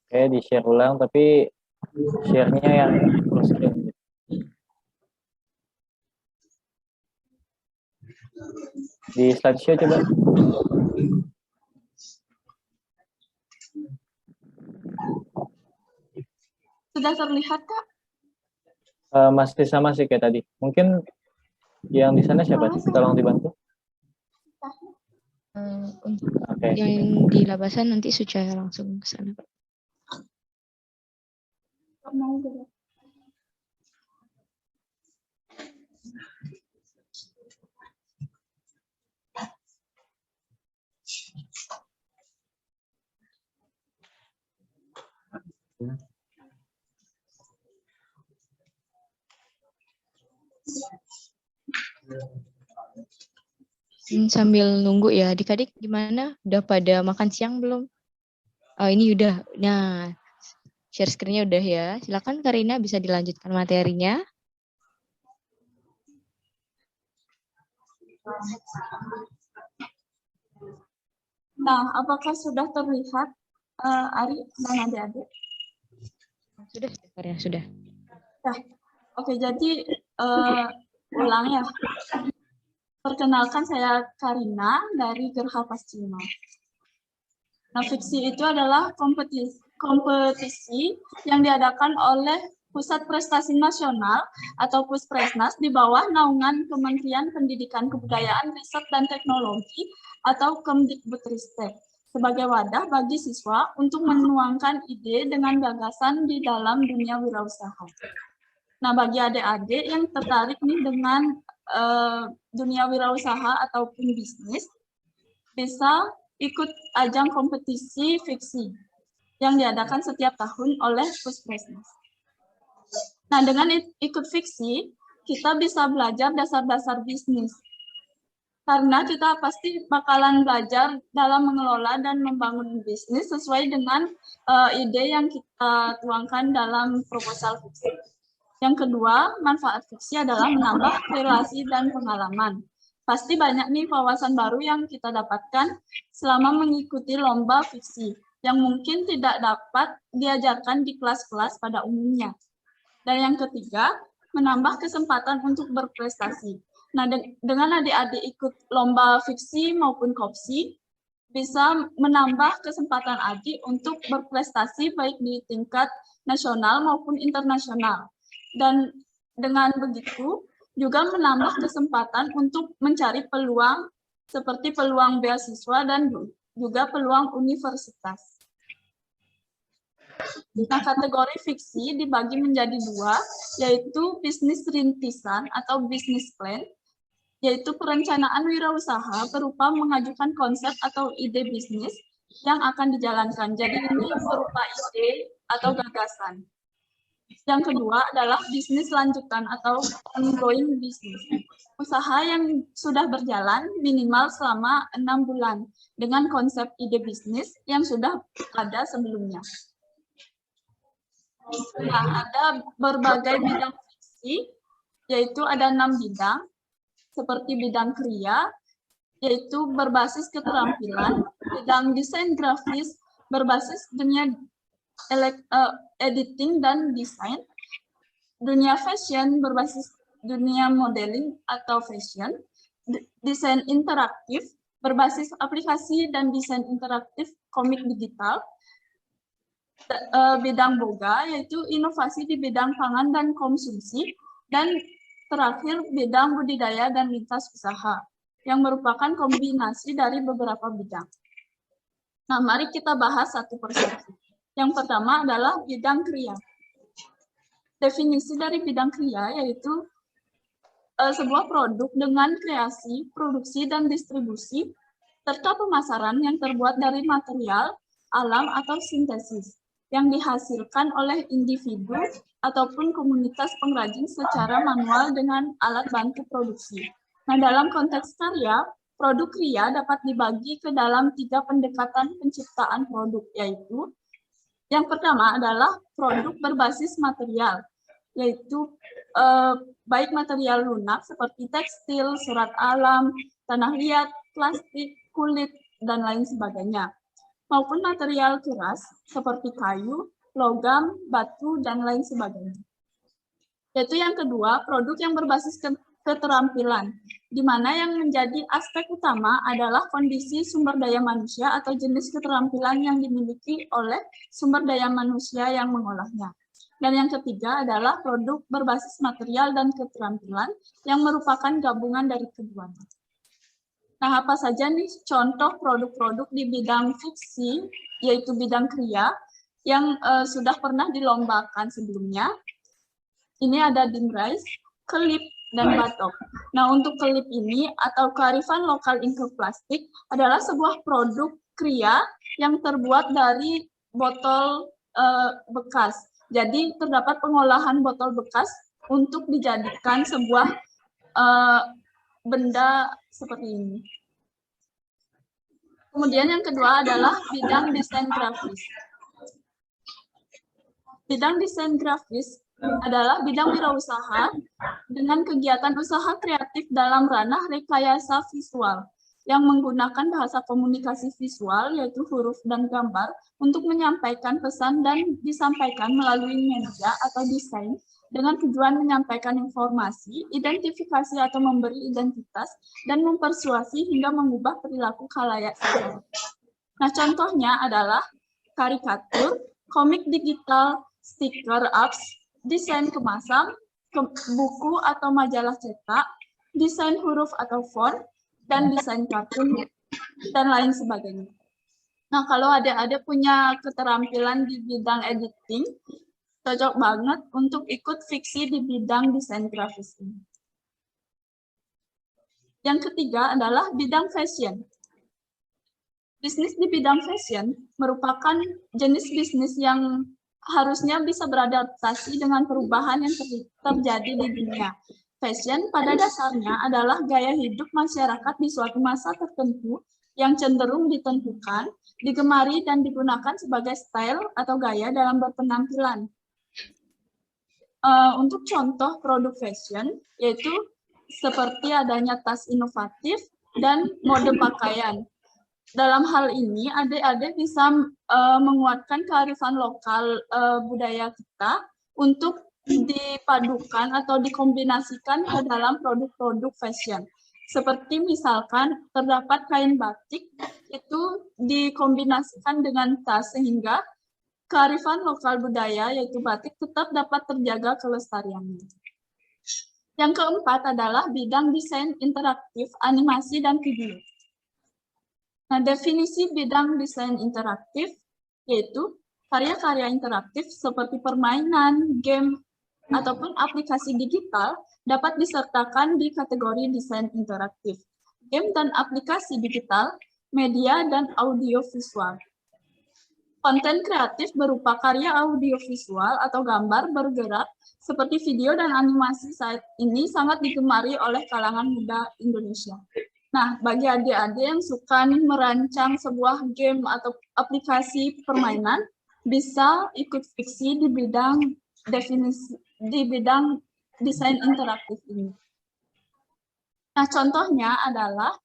Oke, di-share ulang, tapi share-nya yang full screen gitu. Di slideshow coba.
Sudah terlihat, Kak?
Masih sama sih kayak tadi. Mungkin yang di sana siapa? Tolong dibantu.
Untuk
Oke.
yang di Labasan nanti Sucaya langsung ke sana, Pak.
Mau berapa?
Sambil nunggu ya, adik-adik gimana? Udah pada makan siang belum? Oh, ini udah. Nah, share screen-nya udah ya. Silakan Karina bisa dilanjutkan materinya.
Nah, apakah sudah terlihat, Ari dan adik-adik?
Sudah, Karina, sudah.
Nah, oke, jadi ulang ya. Perkenalkan, saya Karina dari Gerha Pascima. Nah, Fiksi itu adalah kompetisi yang diadakan oleh Pusat Prestasi Nasional atau Puspresnas di bawah naungan Kementerian Pendidikan, Kebudayaan, Riset, dan Teknologi atau Kemdikbudristek sebagai wadah bagi siswa untuk menuangkan ide dengan gagasan di dalam dunia wirausaha. Nah, bagi adik-adik yang tertarik nih dengan dunia wirausaha ataupun bisnis, bisa ikut ajang kompetisi Fiksi yang diadakan setiap tahun oleh Puspresnas. Nah, dengan ikut Fiksi, kita bisa belajar dasar-dasar bisnis. Karena kita pasti bakalan belajar dalam mengelola dan membangun bisnis sesuai dengan ide yang kita tuangkan dalam proposal Fiksi. Yang kedua, manfaat Fiksi adalah menambah relasi dan pengalaman. Pasti banyak nih wawasan baru yang kita dapatkan selama mengikuti lomba Fiksi, yang mungkin tidak dapat diajarkan di kelas-kelas pada umumnya. Dan yang ketiga, menambah kesempatan untuk berprestasi. Nah, dengan adik-adik ikut lomba Fiksi maupun Kopsi, bisa menambah kesempatan adik untuk berprestasi baik di tingkat nasional maupun internasional. Dan dengan begitu juga menambah kesempatan untuk mencari peluang seperti peluang beasiswa dan juga peluang universitas. Nah, kategori Fiksi dibagi menjadi 2, yaitu bisnis rintisan atau bisnis plan, yaitu perencanaan wirausaha berupa mengajukan konsep atau ide bisnis yang akan dijalankan. Jadi ini berupa ide atau gagasan. Yang kedua adalah bisnis lanjutan atau ongoing business. Usaha yang sudah berjalan minimal selama 6 bulan dengan konsep ide bisnis yang sudah ada sebelumnya. Nah, ada berbagai bidang fiksi, yaitu ada 6 bidang, seperti bidang kriya, yaitu berbasis keterampilan, bidang desain grafis, berbasis dunia editing dan desain, dunia fashion berbasis dunia modeling atau fashion, desain interaktif berbasis aplikasi dan desain interaktif komik digital, bidang boga yaitu inovasi di bidang pangan dan konsumsi, dan terakhir bidang budidaya dan lintas usaha yang merupakan kombinasi dari beberapa bidang. Nah, mari kita bahas satu persatu. Yang pertama adalah bidang kriya. Definisi dari bidang kriya yaitu sebuah produk dengan kreasi, produksi, dan distribusi, serta pemasaran yang terbuat dari material, alam, atau sintesis, yang dihasilkan oleh individu ataupun komunitas pengrajin secara manual dengan alat bantu produksi. Nah, dalam konteks karya, produk kriya dapat dibagi ke dalam 3 pendekatan penciptaan produk, yaitu yang pertama adalah produk berbasis material, yaitu baik material lunak seperti tekstil, surat alam, tanah liat, plastik, kulit, dan lain sebagainya, maupun material keras seperti kayu, logam, batu, dan lain sebagainya. Yaitu yang kedua, produk yang berbasis keterampilan, di mana yang menjadi aspek utama adalah kondisi sumber daya manusia atau jenis keterampilan yang dimiliki oleh sumber daya manusia yang mengolahnya. Dan yang ketiga adalah produk berbasis material dan keterampilan yang merupakan gabungan dari keduanya. Nah, apa saja nih contoh produk-produk di bidang fiksi, yaitu bidang kriya, yang sudah pernah dilombakan sebelumnya? Ini ada dimrais, kelip, dan batok. Nah, untuk kelip ini atau kearifan lokal inklusi plastik adalah sebuah produk kriya yang terbuat dari botol bekas. Jadi terdapat pengolahan botol bekas untuk dijadikan sebuah benda seperti ini. Kemudian yang kedua adalah bidang desain grafis. Bidang desain grafis adalah bidang wirausaha dengan kegiatan usaha kreatif dalam ranah rekayasa visual yang menggunakan bahasa komunikasi visual yaitu huruf dan gambar untuk menyampaikan pesan dan disampaikan melalui media atau desain dengan tujuan menyampaikan informasi, identifikasi atau memberi identitas, dan mempersuasi hingga mengubah perilaku khalayak sosial. Nah, contohnya adalah karikatur, komik digital, stiker apps, desain kemasan, buku atau majalah cetak, desain huruf atau font, dan desain kartun, dan lain sebagainya. Nah, kalau adik-adik punya keterampilan di bidang editing, cocok banget untuk ikut fiksi di bidang desain grafis ini. Yang ketiga adalah bidang fashion. Bisnis di bidang fashion merupakan jenis bisnis yang harusnya bisa beradaptasi dengan perubahan yang terjadi di dunia. Fashion pada dasarnya adalah gaya hidup masyarakat di suatu masa tertentu yang cenderung ditentukan, digemari, dan digunakan sebagai style atau gaya dalam berpenampilan. Untuk contoh produk fashion, yaitu seperti adanya tas inovatif dan mode pakaian. Dalam hal ini, adik-adik bisa menguatkan kearifan lokal budaya kita untuk dipadukan atau dikombinasikan ke dalam produk-produk fashion. Seperti misalkan terdapat kain batik, itu dikombinasikan dengan tas sehingga kearifan lokal budaya yaitu batik tetap dapat terjaga kelestariannya. Yang keempat adalah bidang desain interaktif, animasi, dan video. Nah, definisi bidang desain interaktif yaitu karya-karya interaktif seperti permainan, game, ataupun aplikasi digital dapat disertakan di kategori desain interaktif. Game dan aplikasi digital, media, dan audiovisual. Konten kreatif berupa karya audiovisual atau gambar bergerak seperti video dan animasi saat ini sangat digemari oleh kalangan muda Indonesia. Nah, bagi adik-adik yang suka merancang sebuah game atau aplikasi permainan, bisa ikut fiksi di bidang desain interaktif ini. Nah, contohnya adalah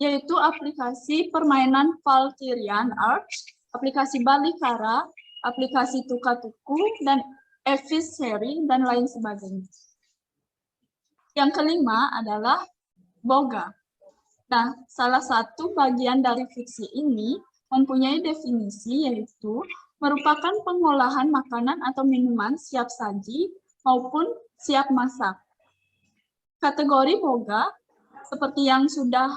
yaitu aplikasi permainan Valkyrian Arts, aplikasi Balikara, aplikasi Tuka-Tuku, dan Evis Seri, dan lain sebagainya. Yang kelima adalah boga. Nah, salah satu bagian dari fiksi ini mempunyai definisi yaitu merupakan pengolahan makanan atau minuman siap saji maupun siap masak. Kategori boga seperti yang sudah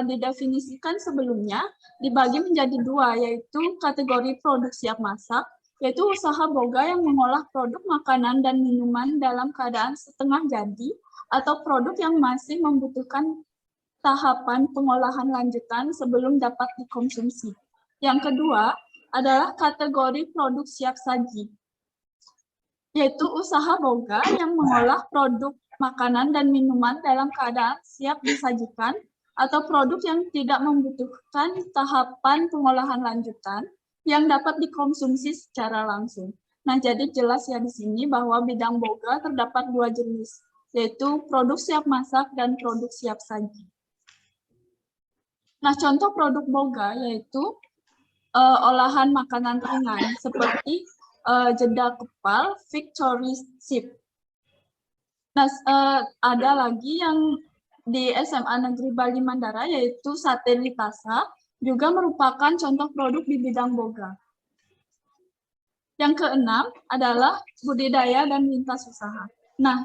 didefinisikan sebelumnya, dibagi menjadi dua, yaitu kategori produk siap masak, yaitu usaha boga yang mengolah produk makanan dan minuman dalam keadaan setengah jadi, atau produk yang masih membutuhkan tahapan pengolahan lanjutan sebelum dapat dikonsumsi. Yang kedua adalah kategori produk siap saji, yaitu usaha boga yang mengolah produk makanan dan minuman dalam keadaan siap disajikan atau produk yang tidak membutuhkan tahapan pengolahan lanjutan yang dapat dikonsumsi secara langsung. Nah, jadi jelas ya di sini bahwa bidang boga terdapat dua jenis, yaitu produk siap masak dan produk siap saji. Nah, contoh produk boga yaitu olahan makanan ringan seperti jeda kepal, Victory Chip. Nah, ada lagi yang di SMA Negeri Bali Mandara yaitu sate litasa, juga merupakan contoh produk di bidang boga. Yang keenam adalah budidaya dan lintas usaha. Nah,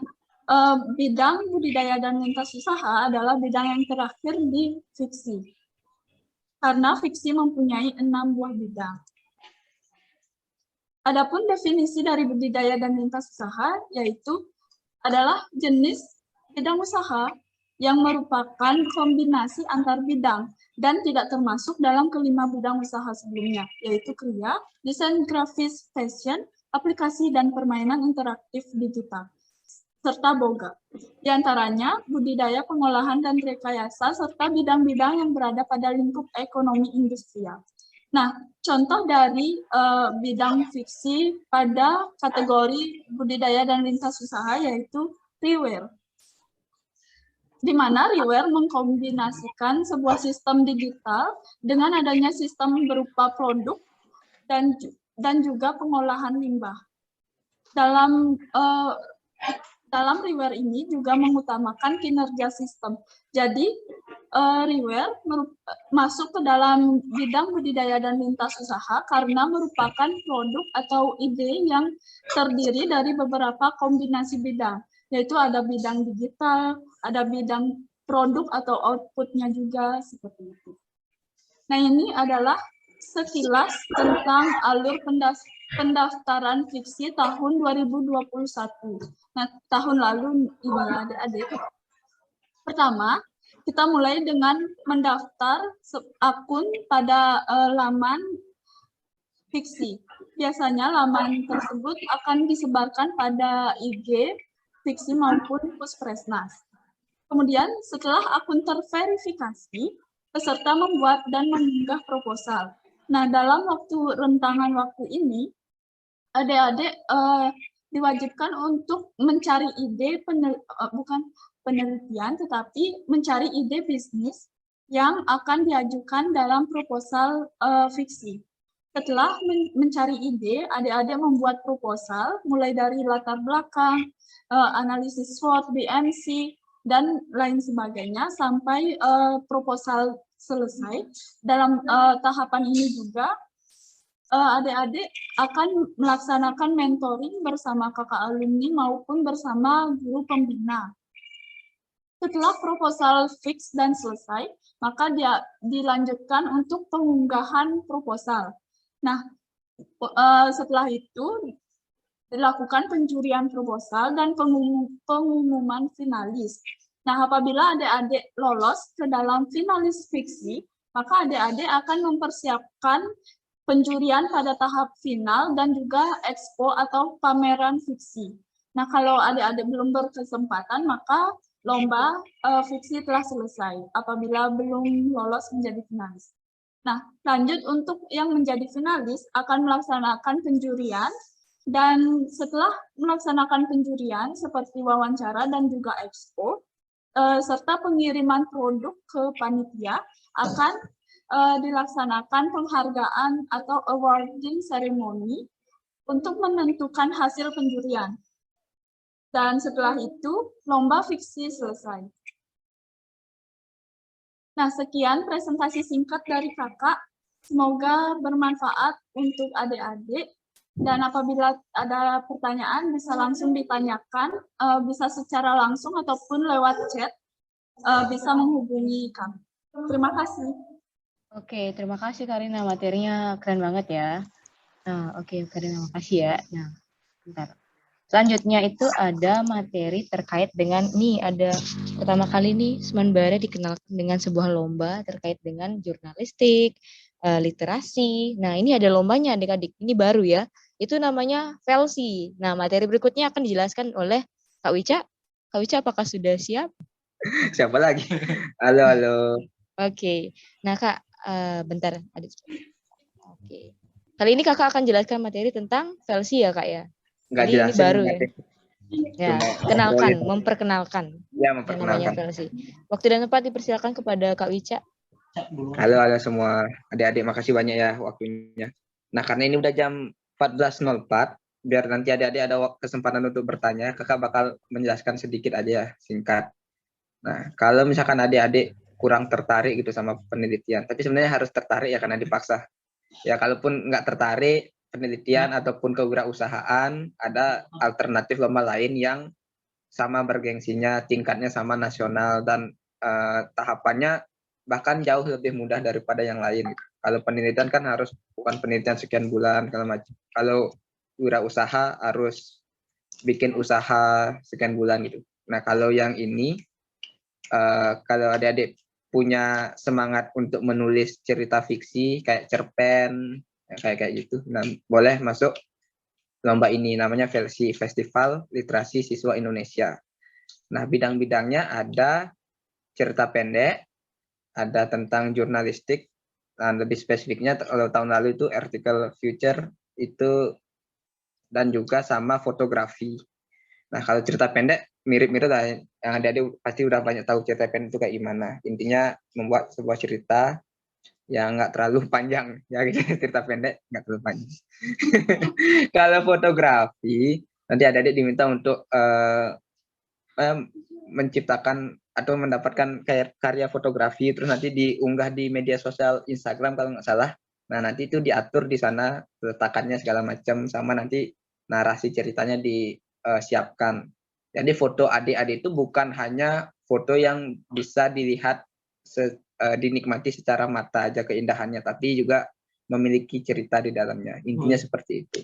bidang budidaya dan lintas usaha adalah bidang yang terakhir di fiksi. Karena fiksi mempunyai 6 buah bidang. Adapun definisi dari budidaya dan lintas usaha yaitu adalah jenis bidang usaha yang merupakan kombinasi antar bidang dan tidak termasuk dalam kelima bidang usaha sebelumnya, yaitu kriya, desain grafis, fashion, aplikasi, dan permainan interaktif digital, serta boga. Di antaranya budidaya, pengolahan, dan rekayasa, serta bidang-bidang yang berada pada lingkup ekonomi industrial. Nah, contoh dari bidang fiksi pada kategori budidaya dan lintas usaha yaitu Reware, di mana Reware mengkombinasikan sebuah sistem digital dengan adanya sistem berupa produk dan juga pengolahan limbah. Dalam Reware ini juga mengutamakan kinerja sistem. Jadi, Reware masuk ke dalam bidang budidaya dan lintas usaha karena merupakan produk atau ide yang terdiri dari beberapa kombinasi bidang, yaitu ada bidang digital, ada bidang produk atau outputnya juga, seperti itu. Nah, ini adalah sekilas tentang alur pendaftaran fiksi tahun 2021. Nah, tahun lalu ini adik-adik. Pertama, kita mulai dengan mendaftar akun pada laman fiksi. Biasanya laman tersebut akan disebarkan pada IG, fiksi maupun Puspresnas. Kemudian setelah akun terverifikasi, peserta membuat dan mengunggah proposal. Nah, dalam rentangan waktu ini, adik-adik diwajibkan untuk mencari ide, bukan penelitian, tetapi mencari ide bisnis yang akan diajukan dalam proposal fiksi. Setelah mencari ide, adik-adik membuat proposal, mulai dari latar belakang, analisis SWOT, BMC, dan lain sebagainya, sampai proposal selesai. Dalam tahapan ini juga, adik-adik akan melaksanakan mentoring bersama kakak alumni maupun bersama guru pembina. Setelah proposal fix dan selesai, maka dia dilanjutkan untuk pengunggahan proposal. Nah, setelah itu dilakukan penjurian proposal dan pengumuman finalis. Nah, apabila adik-adik lolos ke dalam finalis fiksi, maka adik-adik akan mempersiapkan penjurian pada tahap final, dan juga expo atau pameran fiksi. Nah, kalau adik-adik belum berkesempatan, maka lomba fiksi telah selesai apabila belum lolos menjadi finalis. Nah, lanjut untuk yang menjadi finalis akan melaksanakan penjurian, dan setelah melaksanakan penjurian seperti wawancara dan juga expo, serta pengiriman produk ke panitia, akan dilaksanakan penghargaan atau awarding ceremony untuk menentukan hasil penjurian. Dan setelah itu, lomba fiksi selesai. Nah, sekian presentasi singkat dari kakak. Semoga bermanfaat untuk adik-adik. Dan apabila ada pertanyaan, bisa langsung ditanyakan, bisa secara langsung ataupun lewat chat, bisa menghubungi kami. Terima kasih.
Oke, terima kasih Karina. Materinya keren banget ya. Nah, oke Karina, makasih ya. Nah, bentar. Selanjutnya itu ada materi terkait dengan, nih ada pertama kali nih Semanbara dikenal dengan sebuah lomba terkait dengan jurnalistik, literasi. Nah, ini ada lombanya adik-adik, ini baru ya. Itu namanya Velsi. Nah, materi berikutnya akan dijelaskan oleh Kak Wica. Kak Wica, apakah sudah siap?
Siapa lagi? Halo, halo.
Oke. Nah, Kak, bentar. Oke. Kali ini kakak akan jelaskan materi tentang Velsi ya, Kak ya?
Nggak
Jadi ini
jelasin
baru ya.
materi.
Ya,
Cuma
kenalkan,
ngobrolin.
memperkenalkan.
Ya,
Yang namanya
memperkenalkan.
Velsi. Waktu dan tempat dipersilakan kepada Kak Wica.
Halo semua adik-adik, makasih banyak ya waktunya. Nah, karena ini udah jam 14.04, biar nanti adik-adik ada kesempatan untuk bertanya, kakak bakal menjelaskan sedikit aja ya, singkat. Nah, kalau misalkan adik-adik kurang tertarik gitu sama penelitian, tapi sebenarnya harus tertarik ya karena dipaksa. Ya, kalaupun nggak tertarik penelitian ataupun kewirausahaan, ada alternatif lomba lain yang sama bergengsinya, tingkatnya sama nasional, dan tahapannya bahkan jauh lebih mudah daripada yang lain. Kalau penelitian kan harus bukan penelitian sekian bulan, kalau macam. Kalau wirausaha harus bikin usaha sekian bulan gitu. Nah, kalau yang ini, kalau adik-adik punya semangat untuk menulis cerita fiksi kayak cerpen, kayak gitu, nah boleh masuk lomba ini, namanya Velsi, Festival Literasi Siswa Indonesia. Nah, bidang-bidangnya ada cerita pendek, ada tentang jurnalistik, dan lebih spesifiknya kalau tahun lalu itu artikel future itu, dan juga sama fotografi. Nah, kalau cerita pendek mirip-mirip lah, yang ada pasti udah banyak tahu cerita pendek itu kayak gimana. Intinya membuat sebuah cerita yang nggak terlalu panjang, ya gitu. Cerita pendek nggak terlalu panjang. Kalau fotografi nanti adik-adik diminta untuk menciptakan atau mendapatkan karya fotografi, terus nanti diunggah di media sosial Instagram kalau nggak salah. Nah, nanti itu diatur di sana letakannya segala macam, sama nanti narasi ceritanya disiapkan. Jadi foto adik-adik itu bukan hanya foto yang bisa dilihat dinikmati secara mata aja keindahannya, tapi juga memiliki cerita di dalamnya. Intinya seperti itu.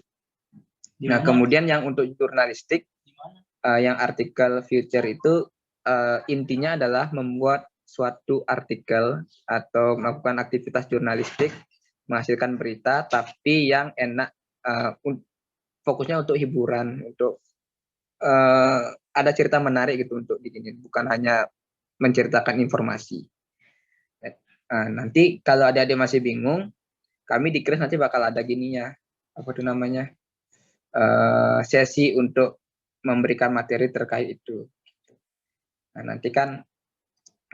Nah, kemudian yang untuk jurnalistik, yang artikel future itu intinya adalah membuat suatu artikel atau melakukan aktivitas jurnalistik, menghasilkan berita, tapi yang enak, fokusnya untuk hiburan, untuk ada cerita menarik gitu untuk diginin, bukan hanya menceritakan informasi. Nanti kalau adik-adik masih bingung, kami di Kris nanti bakal ada gininya, apa itu namanya, sesi untuk memberikan materi terkait itu. Nah, nanti kan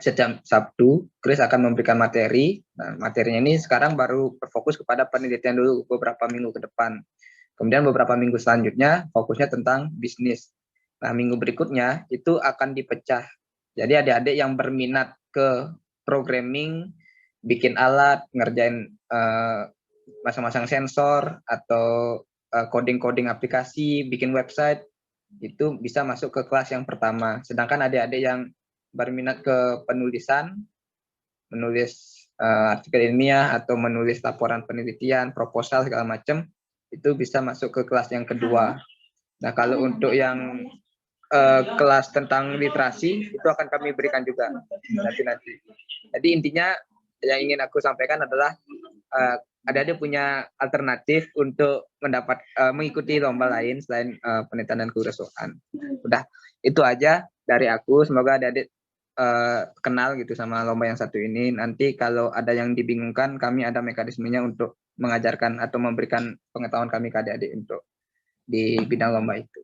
setiap Sabtu, Kris akan memberikan materi. Nah, materinya ini sekarang baru berfokus kepada penelitian dulu beberapa minggu ke depan. Kemudian beberapa minggu selanjutnya fokusnya tentang bisnis. Nah, minggu berikutnya itu akan dipecah. Jadi adik-adik yang berminat ke programming, bikin alat, ngerjain masang-masang sensor, atau coding-coding aplikasi, bikin website, itu bisa masuk ke kelas yang pertama. Sedangkan adik-adik yang berminat ke penulisan, menulis artikel ilmiah atau menulis laporan penelitian, proposal segala macam, itu bisa masuk ke kelas yang kedua. Nah, kalau untuk yang kelas tentang literasi itu akan kami berikan juga nanti. Jadi intinya yang ingin aku sampaikan adalah adik-adik punya alternatif untuk mengikuti lomba lain selain penelitian dan kewirausahaan. Udah, itu aja dari aku. Semoga adik-adik kenal gitu sama lomba yang satu ini. Nanti kalau ada yang dibingungkan, kami ada mekanismenya untuk mengajarkan atau memberikan pengetahuan kami ke adik-adik untuk di bidang lomba itu.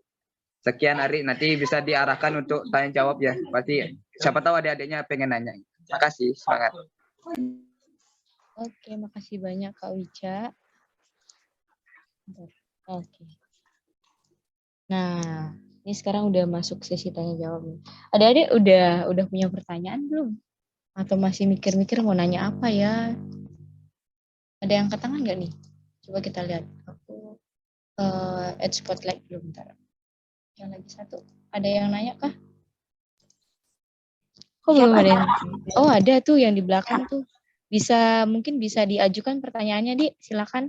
Sekian Ari, nanti bisa diarahkan untuk tanya jawab ya. Pasti siapa tahu adik-adiknya pengen nanya. Makasih, semangat.
Oke, makasih banyak Kak Wica. Oke. Nah, ini sekarang udah masuk sesi tanya jawab nih. Adik-adik udah punya pertanyaan belum? Atau masih mikir-mikir mau nanya apa ya? Ada yang angkat tangan nggak nih? Coba kita lihat. Aku add spotlight dulu bentar. Yang lagi satu. Ada yang nanya kah? Kok belum ada yang? Oh, ada tuh yang di belakang tuh. Mungkin bisa diajukan pertanyaannya, Dik. Silakan.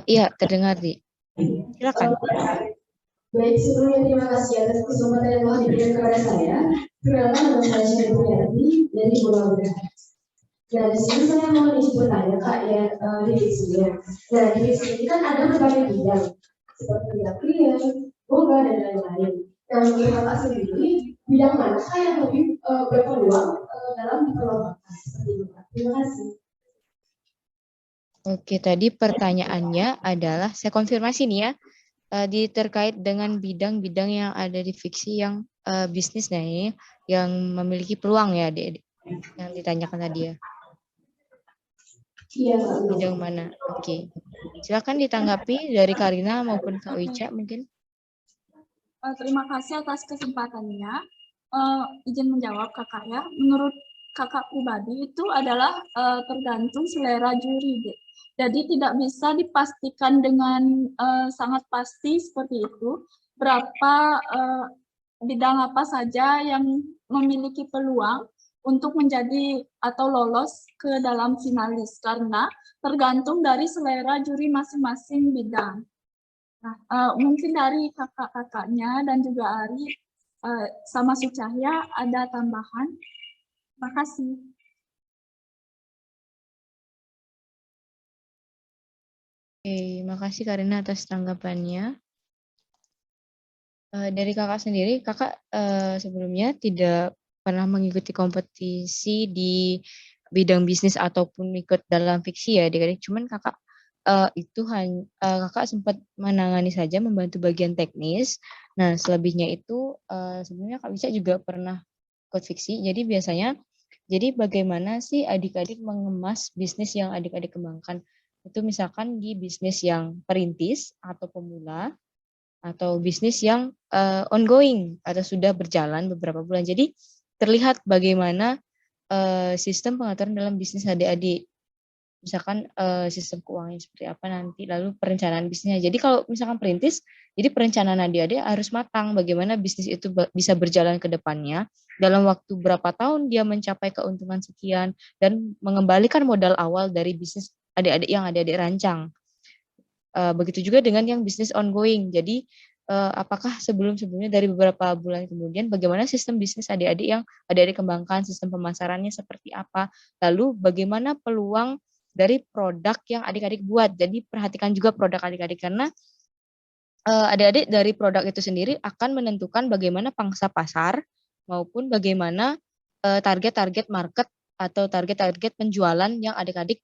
Iya, terdengar, Dik. Silakan.
Baik, sebelumnya terima kasih atas kesempatan yang telah diberikan kepada saya. Perkenalkan nama saya Syarif Purniarti dari Pulau Bunda. Nah, di sini saya mau bertanya Kak ya divisinya. Nah, divisi ini kan ada berbagai bidang seperti bidang klien, boga dan lain-lain. Nah, menurut Kakak sendiri, bidang mana Kak yang lebih berpeluang dalam dikembangkan seperti itu Kak? Terima kasih.
Oke, tadi pertanyaannya adalah, saya konfirmasi nih ya, terkait dengan bidang-bidang yang ada di fiksi yang bisnis nih, yang memiliki peluang ya, Adik-adik, yang ditanyakan tadi ya.
Iya,
bidang mana? Oke. Silakan ditanggapi dari Karina maupun Kak Wica mungkin.
Terima kasih atas kesempatannya. Izin menjawab kakak ya. Menurut kakak pribadi itu adalah tergantung selera juri. Jadi tidak bisa dipastikan dengan sangat pasti seperti itu berapa bidang apa saja yang memiliki peluang untuk menjadi atau lolos ke dalam finalis karena tergantung dari selera juri masing-masing bidang. Nah, mungkin dari kakak-kakaknya dan juga Ari sama Sucahya ada tambahan. Terima kasih.
Oke, makasih Karina atas tanggapannya. Dari kakak sendiri, kakak sebelumnya tidak pernah mengikuti kompetisi di bidang bisnis ataupun ikut dalam fiksi ya, adik-adik. Cuman kakak kakak sempat menangani saja, membantu bagian teknis. Nah, selebihnya itu sebenarnya Kak Wica juga pernah ikut fiksi. Jadi biasanya, bagaimana sih adik-adik mengemas bisnis yang adik-adik kembangkan? Itu misalkan di bisnis yang perintis atau pemula, atau bisnis yang ongoing atau sudah berjalan beberapa bulan. Jadi terlihat bagaimana sistem pengaturan dalam bisnis adik-adik. Misalkan sistem keuangan seperti apa nanti, lalu perencanaan bisnisnya. Jadi kalau misalkan perintis, jadi perencanaan adik-adik harus matang bagaimana bisnis itu bisa berjalan ke depannya, dalam waktu berapa tahun dia mencapai keuntungan sekian, dan mengembalikan modal awal dari bisnis adik-adik yang adik-adik rancang. Begitu juga dengan yang bisnis ongoing. Jadi apakah sebelum-sebelumnya dari beberapa bulan kemudian bagaimana sistem bisnis adik-adik yang adik-adik kembangkan, sistem pemasarannya seperti apa, lalu bagaimana peluang dari produk yang adik-adik buat. Jadi perhatikan juga produk adik-adik karena adik-adik dari produk itu sendiri akan menentukan bagaimana pangsa pasar maupun bagaimana target-target market atau target-target penjualan yang adik-adik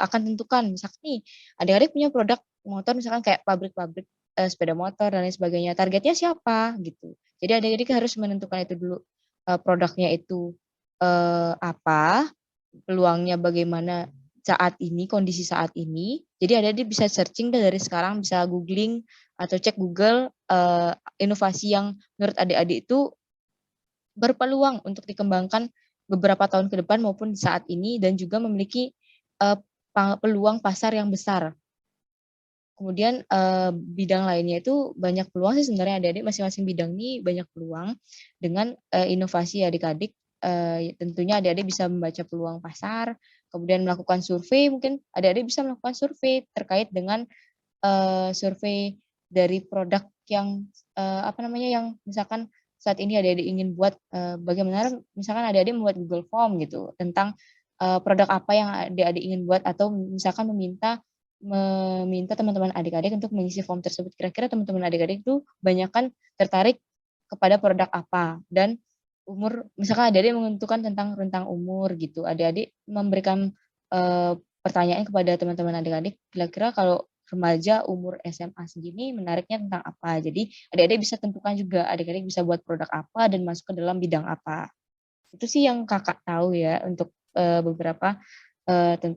akan tentukan. Misalkan nih, adik-adik punya produk motor misalkan kayak pabrik-pabrik sepeda motor dan lain sebagainya. Targetnya siapa gitu. Jadi adik-adik harus menentukan itu dulu, produknya itu apa, peluangnya bagaimana saat ini, kondisi saat ini. Jadi adik-adik bisa searching dari sekarang, bisa googling atau cek Google inovasi yang menurut adik-adik itu berpeluang untuk dikembangkan beberapa tahun ke depan maupun saat ini dan juga memiliki peluang pasar yang besar. Kemudian bidang lainnya itu banyak peluang sih sebenarnya adik-adik masing-masing bidang ini banyak peluang dengan inovasi adik-adik tentunya adik-adik bisa membaca peluang pasar, kemudian melakukan survei, mungkin adik-adik bisa melakukan survei terkait dengan survei dari produk yang yang misalkan saat ini adik-adik ingin buat, bagaimana misalkan adik-adik membuat Google Form gitu tentang produk apa yang adik-adik ingin buat, atau misalkan meminta teman-teman adik-adik untuk mengisi form tersebut. Kira-kira teman-teman adik-adik itu banyakkan tertarik kepada produk apa, dan umur, misalkan adik-adik menentukan tentang rentang umur gitu. Adik-adik memberikan pertanyaan kepada teman-teman adik-adik, kira-kira kalau remaja umur SMA segini menariknya tentang apa. Jadi adik-adik bisa tentukan juga adik-adik bisa buat produk apa dan masuk ke dalam bidang apa. Itu sih yang kakak tahu ya untuk beberapa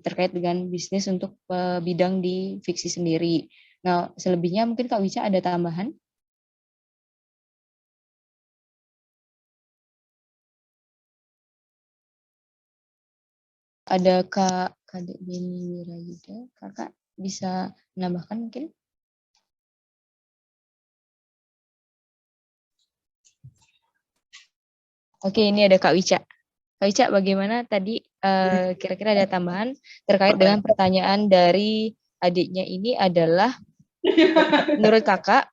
terkait dengan bisnis untuk bidang di fiksi sendiri. Nah, selebihnya mungkin Kak Wica ada tambahan? Ada Kak Beni Wirayuda, kakak bisa menambahkan mungkin? Oke, ini ada Kak Wica. Kak Wica, bagaimana tadi kira-kira ada tambahan terkait dengan pertanyaan dari adiknya ini adalah menurut kakak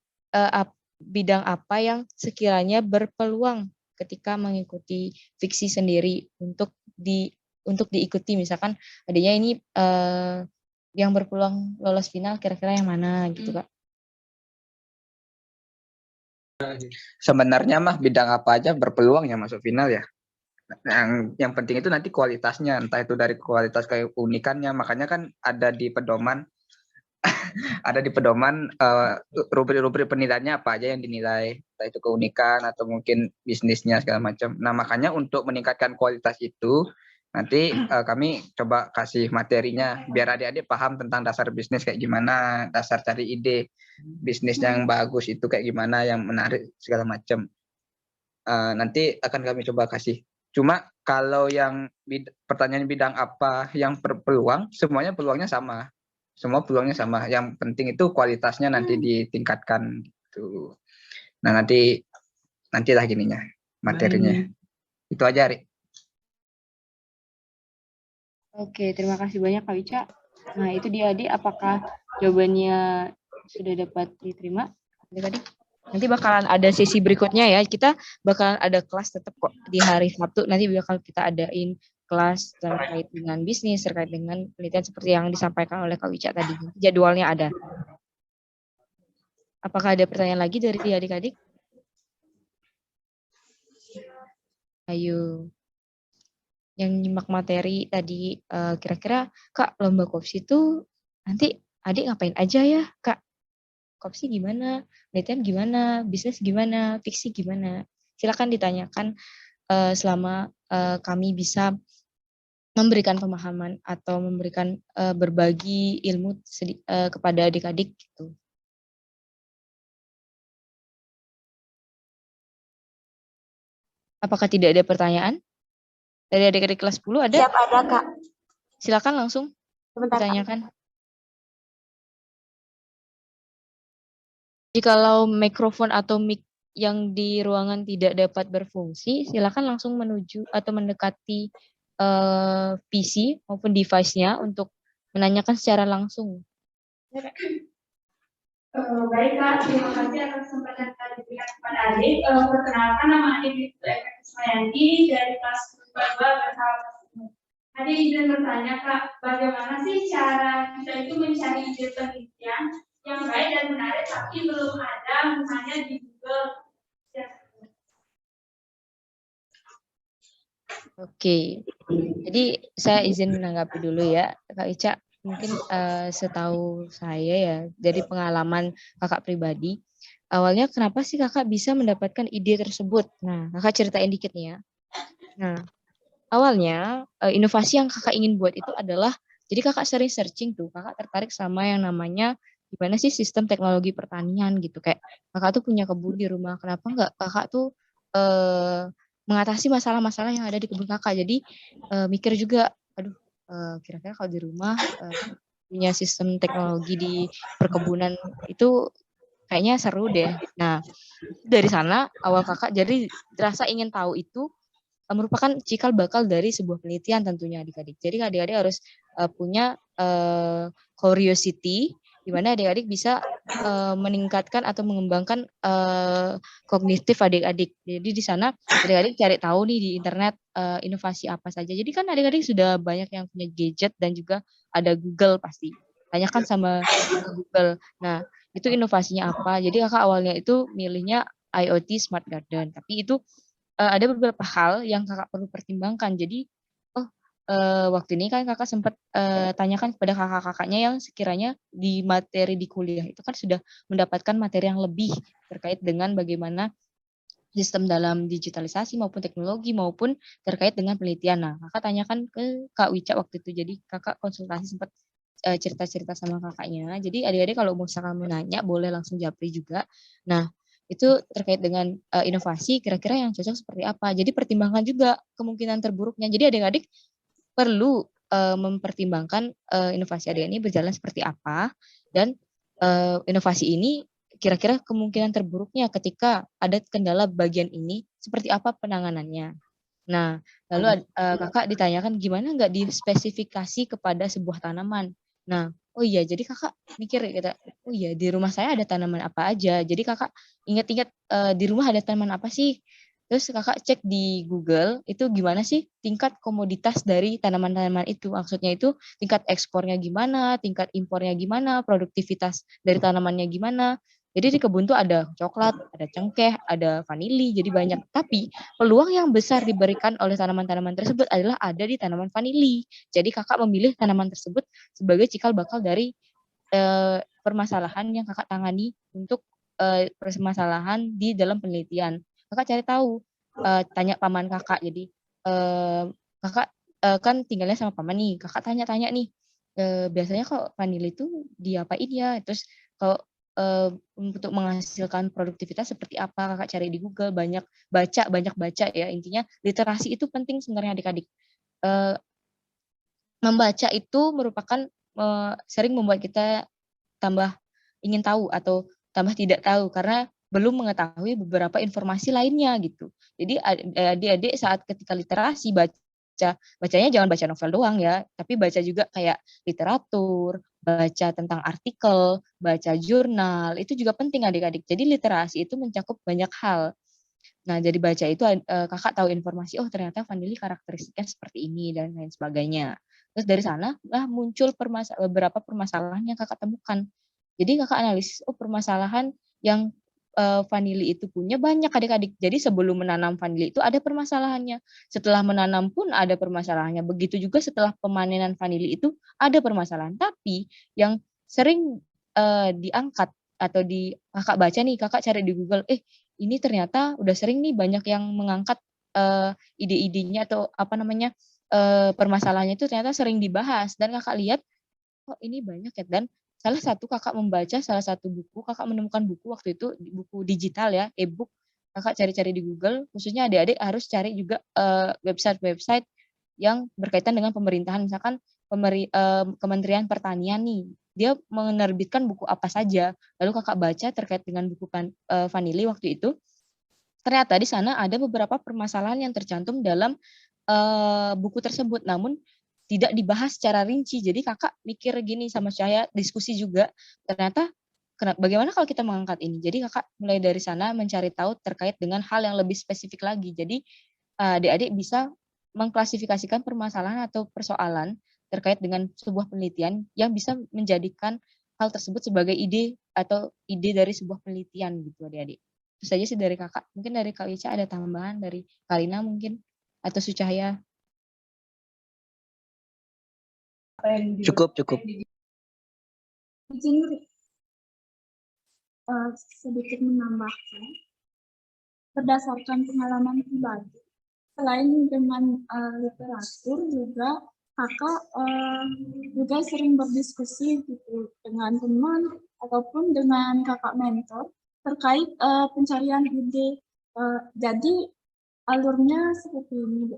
bidang apa yang sekiranya berpeluang ketika mengikuti fiksi sendiri untuk diikuti, misalkan adiknya ini yang berpeluang lolos final kira-kira yang mana gitu Kak?
Sebenarnya mah bidang apa aja berpeluang ya masuk final ya. Yang penting itu nanti kualitasnya, entah itu dari kualitas kayak keunikannya. Makanya kan ada di pedoman rubrik-rubrik penilaiannya apa aja yang dinilai, entah itu keunikan atau mungkin bisnisnya segala macam. Nah, makanya untuk meningkatkan kualitas itu nanti kami coba kasih materinya biar adik-adik paham tentang dasar bisnis kayak gimana, dasar cari ide bisnis yang bagus itu kayak gimana, yang menarik segala macam. Nanti akan kami coba kasih. Cuma kalau yang pertanyaan bidang apa yang berpeluang, semuanya peluangnya sama. Semua peluangnya sama. Yang penting itu kualitasnya nanti ditingkatkan gitu. Nah, nantilah gininya materinya. Itu aja, Rik.
Oke, terima kasih banyak Kak Wica. Nah, itu dia adik, apakah jawabannya sudah dapat diterima adik-adik? Nanti bakalan ada sesi berikutnya ya, kita bakalan ada kelas tetap kok di hari Sabtu, nanti bakal kita adain kelas terkait dengan bisnis, terkait dengan penelitian seperti yang disampaikan oleh Kak Wica tadi. Jadwalnya ada. Apakah ada pertanyaan lagi dari adik-adik? Ayo. Yang nyimak materi tadi, kira-kira Kak, lomba kopsi itu nanti adik ngapain aja ya Kak? Kopsi gimana? Penelitian gimana? Bisnis gimana? Fiksi gimana? Silakan ditanyakan selama kami bisa memberikan pemahaman atau memberikan berbagi ilmu kepada adik-adik gitu. Apakah tidak ada pertanyaan? Dari adik-adik kelas 10 ada?
Siap, ada Kak.
Silakan langsung ditanyakan. Jikalau mikrofon atau mic yang di ruangan tidak dapat berfungsi, silakan langsung menuju atau mendekati PC maupun device-nya untuk menanyakan secara langsung.
Baik Kak, terima kasih atas kesempatan yang diberikan kepada adik. Perkenalkan, nama adik itu Eka Kusmayanti dari kelas 2 bersahabat. Adik izin bertanya Kak, bagaimana sih cara kita itu mencari ide penelitian yang baik dan menarik tapi belum ada misalnya di Google?
Oke, jadi saya izin menanggapi dulu ya Kak Ica. Mungkin setahu saya ya dari pengalaman kakak pribadi, awalnya kenapa sih kakak bisa mendapatkan ide tersebut? Nah, kakak ceritain dikit nih ya. Nah, awalnya inovasi yang kakak ingin buat itu adalah, jadi kakak sering searching tuh, kakak tertarik sama yang namanya gimana sih sistem teknologi pertanian gitu. Kayak kakak tuh punya kebun di rumah, kenapa enggak kakak tuh mengatasi masalah-masalah yang ada di kebun kakak. Jadi mikir juga, aduh kira-kira kalau di rumah punya sistem teknologi di perkebunan itu kayaknya seru deh. Nah, dari sana awal kakak jadi rasa ingin tahu itu merupakan cikal bakal dari sebuah penelitian tentunya adik-adik. Jadi adik-adik harus punya curiosity, di mana adik-adik bisa meningkatkan atau mengembangkan kognitif adik-adik. Jadi di sana adik-adik cari tahu nih di internet inovasi apa saja. Jadi kan adik-adik sudah banyak yang punya gadget dan juga ada Google pasti. Tanyakan sama Google. Nah, itu inovasinya apa. Jadi kakak awalnya itu milihnya IoT Smart Garden. Tapi itu ada beberapa hal yang kakak perlu pertimbangkan. Jadi, waktu ini kan kakak sempat tanyakan kepada kakak-kakaknya yang sekiranya di materi di kuliah itu kan sudah mendapatkan materi yang lebih terkait dengan bagaimana sistem dalam digitalisasi maupun teknologi maupun terkait dengan penelitian. Nah, kakak tanyakan ke Kak Wicca waktu itu. Jadi kakak konsultasi sempat cerita-cerita sama kakaknya. Jadi adik-adik kalau misalkan mau nanya boleh langsung japri juga. Nah, itu terkait dengan inovasi kira-kira yang cocok seperti apa. Jadi pertimbangkan juga kemungkinan terburuknya. Jadi adik-adik perlu mempertimbangkan inovasi adik ini berjalan seperti apa dan inovasi ini kira-kira kemungkinan terburuknya ketika ada kendala bagian ini seperti apa penanganannya. Nah, lalu kakak ditanyakan gimana nggak dispesifikasi kepada sebuah tanaman. Nah, oh iya, jadi kakak mikir gitu, oh iya di rumah saya ada tanaman apa aja. Jadi kakak ingat-ingat di rumah ada tanaman apa sih? Terus kakak cek di Google itu gimana sih tingkat komoditas dari tanaman-tanaman itu. Maksudnya itu tingkat ekspornya gimana, tingkat impornya gimana, produktivitas dari tanamannya gimana. Jadi di kebun tuh ada coklat, ada cengkeh, ada vanili, jadi banyak. Tapi peluang yang besar diberikan oleh tanaman-tanaman tersebut adalah ada di tanaman vanili. Jadi kakak memilih tanaman tersebut sebagai cikal bakal dari permasalahan yang kakak tangani untuk permasalahan di dalam penelitian. Kakak cari tahu, tanya paman kakak. Jadi kakak kan tinggalnya sama paman nih. Kakak tanya-tanya nih, biasanya kok vanili itu diapain ya? Terus kalau untuk menghasilkan produktivitas seperti apa? Kakak cari di Google, banyak baca ya. Intinya literasi itu penting sebenarnya adik-adik. Membaca itu merupakan sering membuat kita tambah ingin tahu atau tambah tidak tahu karena belum mengetahui beberapa informasi lainnya gitu. Jadi adik-adik saat ketika literasi bacanya jangan baca novel doang ya, tapi baca juga kayak literatur, baca tentang artikel, baca jurnal, itu juga penting adik-adik. Jadi literasi itu mencakup banyak hal. Nah, dari baca itu kakak tahu informasi, oh ternyata vanili karakteristiknya seperti ini dan lain sebagainya. Terus dari sana lah muncul beberapa permasalahan yang kakak temukan. Jadi kakak analisis, oh permasalahan yang vanili itu punya banyak adik-adik. Jadi sebelum menanam vanili itu ada permasalahannya. Setelah menanam pun ada permasalahannya. Begitu juga setelah pemanenan vanili itu ada permasalahan. Tapi yang sering diangkat atau kakak baca nih, kakak cari di Google, ini ternyata udah sering nih banyak yang mengangkat ide-idenya atau apa namanya permasalahannya itu ternyata sering dibahas dan kakak lihat kok ini banyak ya dan salah satu kakak membaca salah satu buku kakak menemukan buku waktu itu buku digital ya e-book kakak cari-cari di Google khususnya adik-adik harus cari juga website-website yang berkaitan dengan pemerintahan misalkan Kementerian Pertanian nih dia menerbitkan buku apa saja lalu kakak baca terkait dengan buku vanili waktu itu ternyata di sana ada beberapa permasalahan yang tercantum dalam buku tersebut namun tidak dibahas secara rinci. Jadi kakak mikir gini sama saya diskusi juga ternyata bagaimana kalau kita mengangkat ini. Jadi kakak mulai dari sana mencari tahu terkait dengan hal yang lebih spesifik lagi. Jadi adik-adik bisa mengklasifikasikan permasalahan atau persoalan terkait dengan sebuah penelitian yang bisa menjadikan hal tersebut sebagai ide atau ide dari sebuah penelitian gitu adik-adik. Itu saja sih dari kakak. Mungkin dari Kak Ica ada tambahan, dari Karina mungkin, atau Sucahya.
Cukup.
Izin sedikit menambahkan, berdasarkan pengalaman pribadi, selain dengan literatur juga kakak juga sering berdiskusi gitu dengan teman ataupun dengan kakak mentor terkait pencarian ide. Jadi alurnya seperti ini,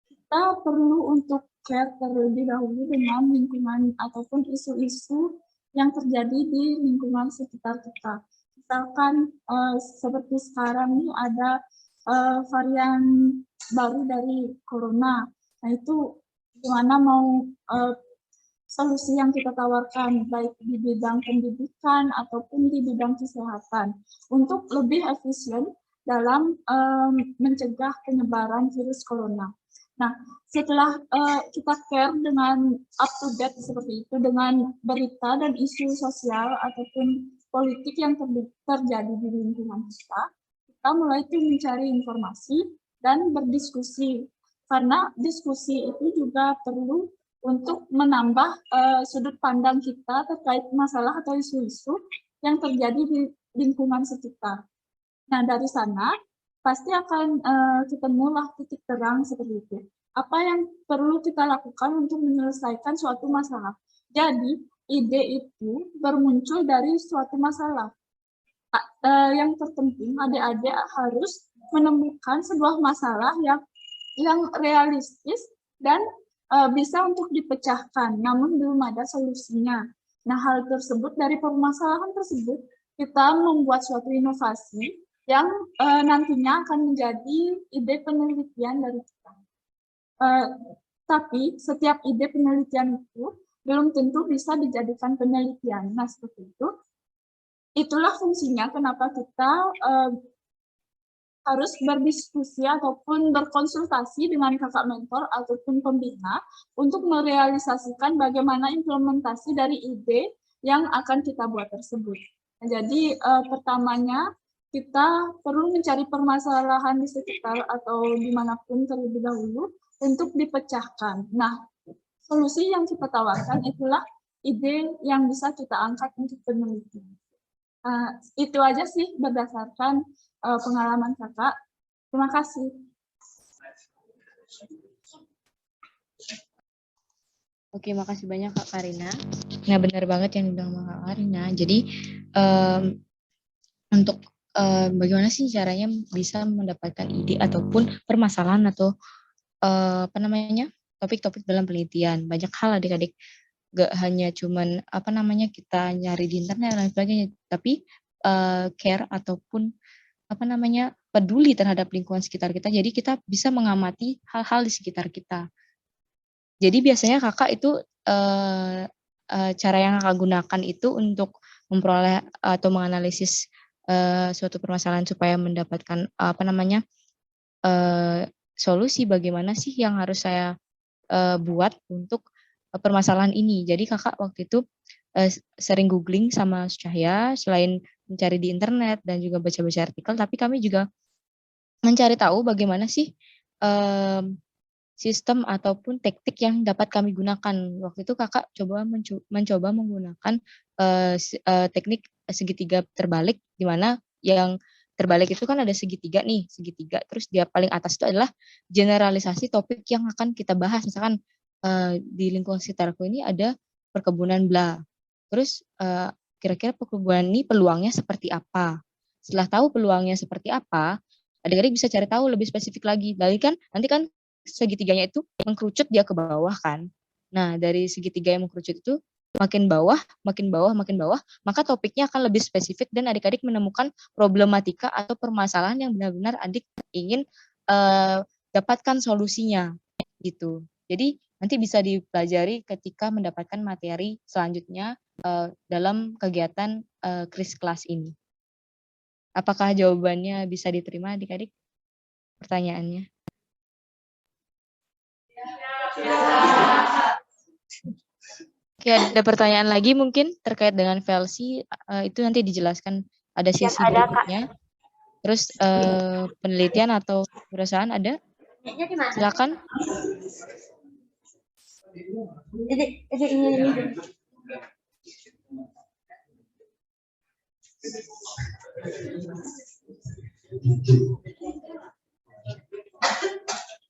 kita perlu untuk care terlebih dahulu dengan lingkungan ataupun isu-isu yang terjadi di lingkungan sekitar kita. Misalkan seperti sekarang ini ada varian baru dari corona. Nah, itu gimana mau solusi yang kita tawarkan, baik di bidang pendidikan ataupun di bidang kesehatan, untuk lebih efisien dalam mencegah penyebaran virus corona. Nah, setelah kita care dengan up to date seperti itu, dengan berita dan isu sosial ataupun politik yang terjadi di lingkungan kita mulai tuh mencari informasi dan berdiskusi. Karena diskusi itu juga perlu untuk menambah sudut pandang kita terkait masalah atau isu-isu yang terjadi di lingkungan sekitar. Nah, dari sana pasti akan ketemulah titik terang seperti itu. Apa yang perlu kita lakukan untuk menyelesaikan suatu masalah. Jadi, ide itu bermuncul dari suatu masalah. Yang terpenting, adik-adik harus menemukan sebuah masalah yang realistis dan bisa untuk dipecahkan, namun belum ada solusinya. Nah, hal tersebut, dari permasalahan tersebut, kita membuat suatu inovasi yang nantinya akan menjadi ide penelitian dari kita. Tapi setiap ide penelitian itu belum tentu bisa dijadikan penelitian. Nah, seperti itu. Itulah fungsinya kenapa kita harus berdiskusi ataupun berkonsultasi dengan kakak mentor ataupun pembina untuk merealisasikan bagaimana implementasi dari ide yang akan kita buat tersebut. Nah, jadi pertamanya kita perlu mencari permasalahan di sekitar atau dimanapun terlebih dahulu untuk dipecahkan. Nah, solusi yang kita tawarkan itulah ide yang bisa kita angkat untuk penelitian. Itu aja sih berdasarkan pengalaman kakak. Terima kasih.
Oke, makasih banyak Kak Karina. Nah, benar banget yang dibilang Kak Karina. Jadi, untuk bagaimana sih caranya bisa mendapatkan ide ataupun permasalahan atau topik-topik dalam penelitian. Banyak hal adik-adik, gak hanya cuman kita nyari di internet dan sebagainya, tapi care ataupun peduli terhadap lingkungan sekitar kita. Jadi kita bisa mengamati hal-hal di sekitar kita. Jadi biasanya kakak itu cara yang kakak gunakan itu untuk memperoleh atau menganalisis suatu permasalahan supaya mendapatkan solusi bagaimana sih yang harus saya buat untuk permasalahan ini. Jadi kakak waktu itu sering googling sama Cahya, selain mencari di internet dan juga baca-baca artikel, tapi kami juga mencari tahu bagaimana sih sistem ataupun teknik yang dapat kami gunakan. Waktu itu kakak mencoba menggunakan teknik segitiga terbalik, di mana yang terbalik itu kan ada segitiga, terus dia paling atas itu adalah generalisasi topik yang akan kita bahas. Misalkan di lingkungan sekitarku ini ada perkebunan bla. Terus kira-kira perkebunan ini peluangnya seperti apa? Setelah tahu peluangnya seperti apa, adik-adik bisa cari tahu lebih spesifik lagi. Nanti kan segitiganya itu mengkerucut dia ke bawah kan. Nah, dari segitiga yang mengkerucut itu makin bawah, maka topiknya akan lebih spesifik dan adik-adik menemukan problematika atau permasalahan yang benar-benar adik ingin dapatkan solusinya gitu. Jadi nanti bisa dipelajari ketika mendapatkan materi selanjutnya dalam kegiatan kris kelas ini. Apakah jawabannya bisa diterima adik-adik? Pertanyaannya. Oke, ada pertanyaan lagi mungkin terkait dengan VLC, itu nanti dijelaskan ada sesi berikutnya. Terus penelitian atau perusahaan ada? Silakan.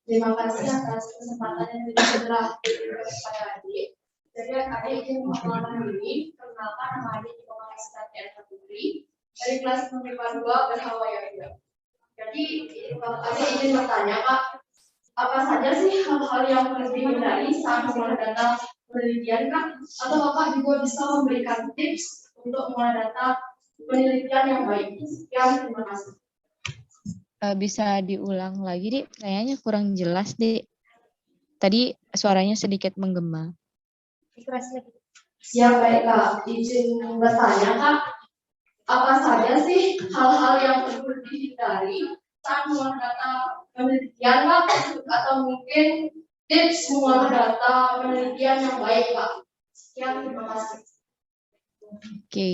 Terima kasih atas kesempatan yang diberikan kepada adik. Jadi adik izin memperkenalkan diri, perkenalkan nama adik di Kapasitas Diana Putri dari kelas MIPA 2 bersama Yoyo. Jadi adik izin bertanya Kak, apa saja sih hal-hal yang perlu dihindari saat mengolah data penelitian Kak? Atau Kakak juga bisa memberikan tips untuk mengolah data penelitian yang baik? Sekian, terima kasih.
Bisa diulang lagi, Dik? Kayaknya kurang jelas, Dik. Tadi suaranya sedikit menggema.
Ya baik Kak, izin bertanya Kak, apa saja sih hal-hal yang perlu dihindari saat mengolah data penelitian Kak, atau mungkin tips mengolah data penelitian yang baik Kak? Sekian, terima kasih.
Oke.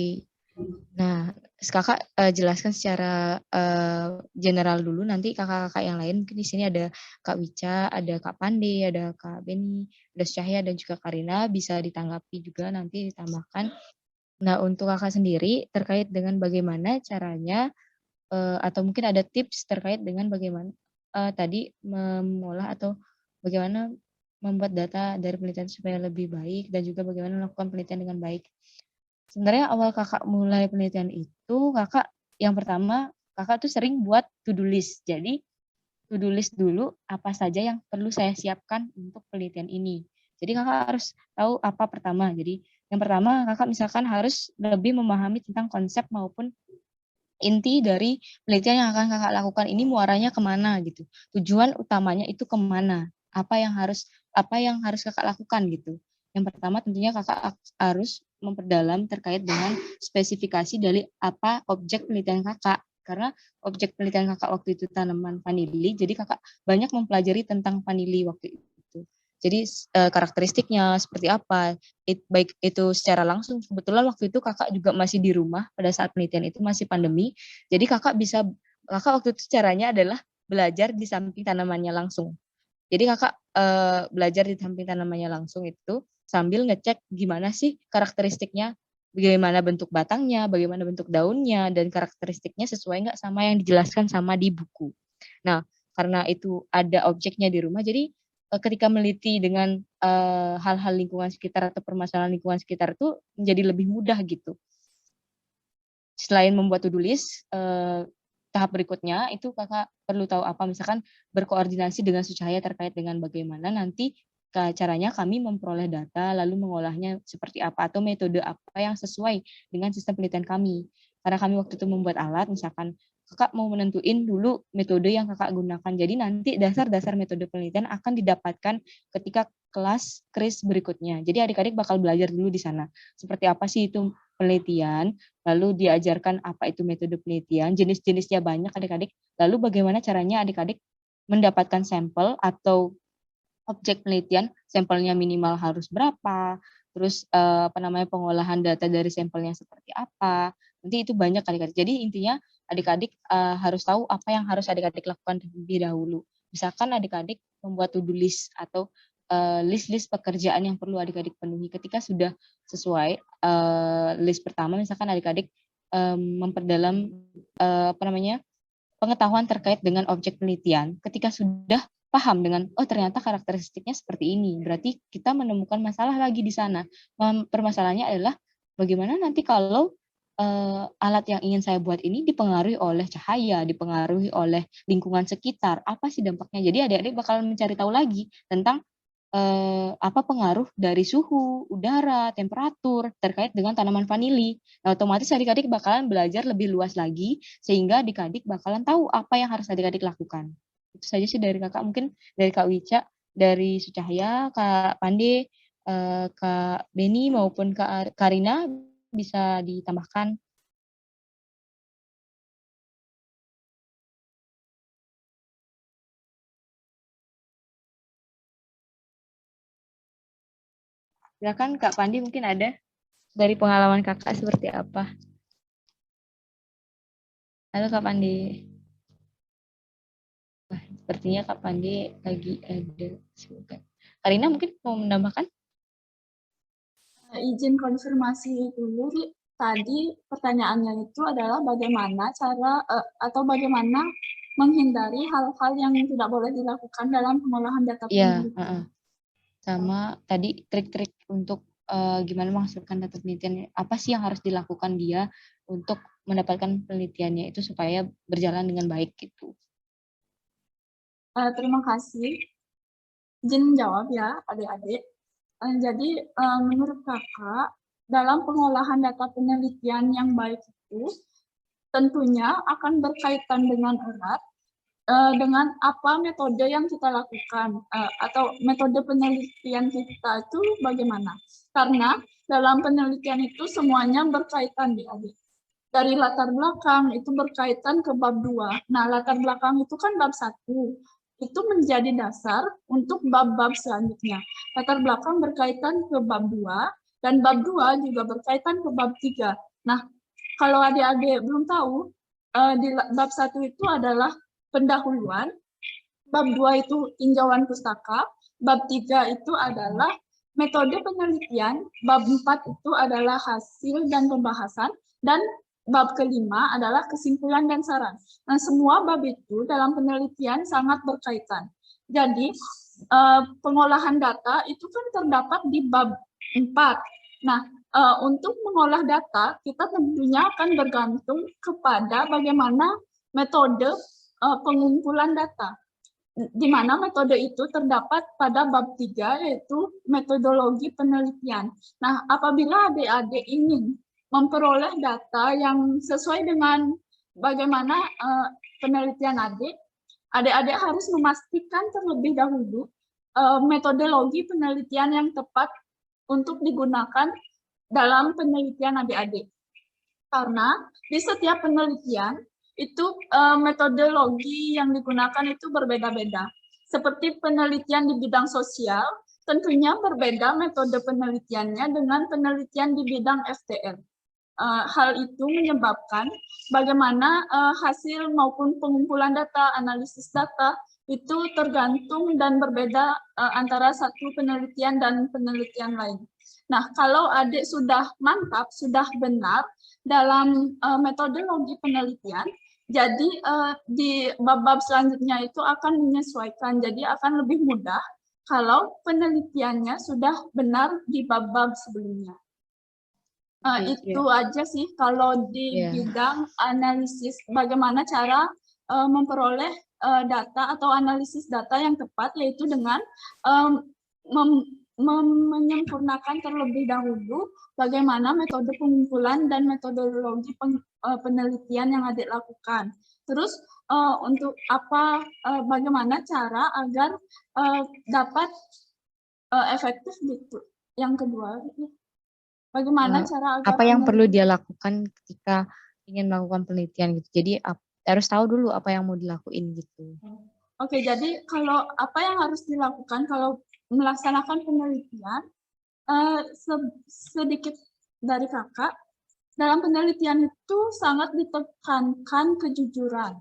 Nah, Kakak jelaskan secara general dulu, nanti kakak-kakak yang lain, mungkin di sini ada Kak Wica, ada Kak Pande, ada Kak Beni, ada Syahya, dan juga Karina, bisa ditanggapi juga nanti ditambahkan. Nah, untuk kakak sendiri terkait dengan bagaimana caranya, atau mungkin ada tips terkait dengan bagaimana tadi mengolah atau bagaimana membuat data dari penelitian supaya lebih baik, dan juga bagaimana melakukan penelitian dengan baik. Sebenarnya awal kakak mulai penelitian itu, kakak yang pertama, kakak tuh sering buat to-do list. Jadi, to-do list dulu apa saja yang perlu saya siapkan untuk penelitian ini. Jadi kakak harus tahu apa pertama. Jadi yang pertama kakak misalkan harus lebih memahami tentang konsep maupun inti dari penelitian yang akan kakak lakukan ini muaranya kemana gitu. Tujuan utamanya itu kemana. Apa yang harus kakak lakukan gitu. Yang pertama tentunya kakak harus memperdalam terkait dengan spesifikasi dari apa objek penelitian kakak. Karena objek penelitian kakak waktu itu tanaman vanili, jadi kakak banyak mempelajari tentang vanili waktu itu. Jadi karakteristiknya seperti apa, baik itu secara langsung. Kebetulan waktu itu kakak juga masih di rumah pada saat penelitian itu masih pandemi. Jadi kakak waktu itu caranya adalah belajar di samping tanamannya langsung. Jadi kakak belajar di samping tanamannya langsung itu sambil ngecek gimana sih karakteristiknya, bagaimana bentuk batangnya, bagaimana bentuk daunnya, dan karakteristiknya sesuai nggak sama yang dijelaskan sama di buku. Nah, karena itu ada objeknya di rumah, jadi ketika meneliti dengan hal-hal lingkungan sekitar atau permasalahan lingkungan sekitar itu menjadi lebih mudah gitu. Selain membuat to-do list, tahap berikutnya itu kakak perlu tahu apa, misalkan berkoordinasi dengan Sucahya terkait dengan bagaimana nanti caranya kami memperoleh data lalu mengolahnya seperti apa atau metode apa yang sesuai dengan sistem penelitian kami. Karena kami waktu itu membuat alat, misalkan kakak mau menentuin dulu metode yang kakak gunakan. Jadi nanti dasar-dasar metode penelitian akan didapatkan ketika kelas KRIS berikutnya. Jadi adik-adik bakal belajar dulu di sana. Seperti apa sih itu penelitian, lalu diajarkan apa itu metode penelitian, jenis-jenisnya banyak adik-adik, lalu bagaimana caranya adik-adik mendapatkan sampel atau objek penelitian, sampelnya minimal harus berapa, terus pengolahan data dari sampelnya seperti apa, nanti itu banyak adik-adik. Jadi intinya adik-adik harus tahu apa yang harus adik-adik lakukan terlebih dahulu. Misalkan adik-adik membuat to-do list atau list-list pekerjaan yang perlu adik-adik penuhi. Ketika sudah sesuai list pertama, misalkan adik-adik memperdalam pengetahuan terkait dengan objek penelitian. Ketika sudah paham dengan, oh ternyata karakteristiknya seperti ini, berarti kita menemukan masalah lagi di sana. Permasalahannya adalah bagaimana nanti kalau alat yang ingin saya buat ini dipengaruhi oleh cahaya, dipengaruhi oleh lingkungan sekitar, apa sih dampaknya? Jadi adik-adik bakal mencari tahu lagi tentang apa pengaruh dari suhu, udara, temperatur terkait dengan tanaman vanili. Nah, otomatis adik-adik bakalan belajar lebih luas lagi sehingga adik-adik bakalan tahu apa yang harus adik-adik lakukan. Itu saja sih dari kakak, mungkin dari Kak Wica, dari Sucahya, Kak Pande, Kak Beni maupun Kak Karina bisa ditambahkan. Silakan Kak Pandi, mungkin ada dari pengalaman kakak seperti apa? Halo Kak Pandi. Wah, sepertinya Kak Pandi lagi ada. Karina mungkin mau menambahkan?
Izin konfirmasi dulu, tadi pertanyaannya itu adalah bagaimana cara atau bagaimana menghindari hal-hal yang tidak boleh dilakukan dalam pengolahan data penelitian.
Iya, sama tadi trik-trik untuk gimana menghasilkan data penelitian, apa sih yang harus dilakukan dia untuk mendapatkan penelitiannya itu supaya berjalan dengan baik gitu.
Terima kasih. Izin jawab ya adik-adik. Jadi menurut kakak, dalam pengolahan data penelitian yang baik itu tentunya akan berkaitan dengan erat dengan apa metode yang kita lakukan atau metode penelitian kita itu bagaimana. Karena dalam penelitian itu semuanya berkaitan adik. Dari latar belakang itu berkaitan ke bab 2. Nah, latar belakang itu kan bab 1. Itu menjadi dasar untuk bab-bab selanjutnya. Latar belakang berkaitan ke bab 2 dan bab 2 juga berkaitan ke bab 3. Nah, kalau adik-adik belum tahu, di bab 1 itu adalah pendahuluan, bab 2 itu tinjauan pustaka, bab 3 itu adalah metode penelitian, bab 4 itu adalah hasil dan pembahasan, dan bab kelima adalah kesimpulan dan saran. Nah, semua bab itu dalam penelitian sangat berkaitan. Jadi, pengolahan data itu kan terdapat di bab 4. Nah, untuk mengolah data, kita tentunya akan bergantung kepada bagaimana metode pengumpulan data, di mana metode itu terdapat pada bab 3, yaitu metodologi penelitian. Nah, apabila adik-adik ingin memperoleh data yang sesuai dengan bagaimana penelitian adik-adik harus memastikan terlebih dahulu metodologi penelitian yang tepat untuk digunakan dalam penelitian adik-adik. Karena di setiap penelitian, itu metodologi yang digunakan itu berbeda-beda. Seperti penelitian di bidang sosial, tentunya berbeda metode penelitiannya dengan penelitian di bidang FTL. Hal itu menyebabkan bagaimana hasil maupun pengumpulan data, analisis data, itu tergantung dan berbeda antara satu penelitian dan penelitian lain. Nah, kalau adik sudah mantap, sudah benar dalam metodologi penelitian, jadi di bab-bab selanjutnya itu akan menyesuaikan, jadi akan lebih mudah kalau penelitiannya sudah benar di bab-bab sebelumnya. Itu aja sih kalau di bidang analisis, bagaimana cara memperoleh data atau analisis data yang tepat, yaitu dengan menyempurnakan terlebih dahulu bagaimana metode pengumpulan dan metodologi penelitian yang adik lakukan. Terus untuk bagaimana cara agar dapat efektif gitu. Yang kedua, bagaimana cara agar
apa yang perlu dia lakukan ketika ingin melakukan penelitian gitu. Jadi harus tahu dulu apa yang mau dilakuin gitu.
Oke, jadi kalau apa yang harus dilakukan kalau melaksanakan penelitian, sedikit dari kakak, dalam penelitian itu sangat ditekankan kejujuran.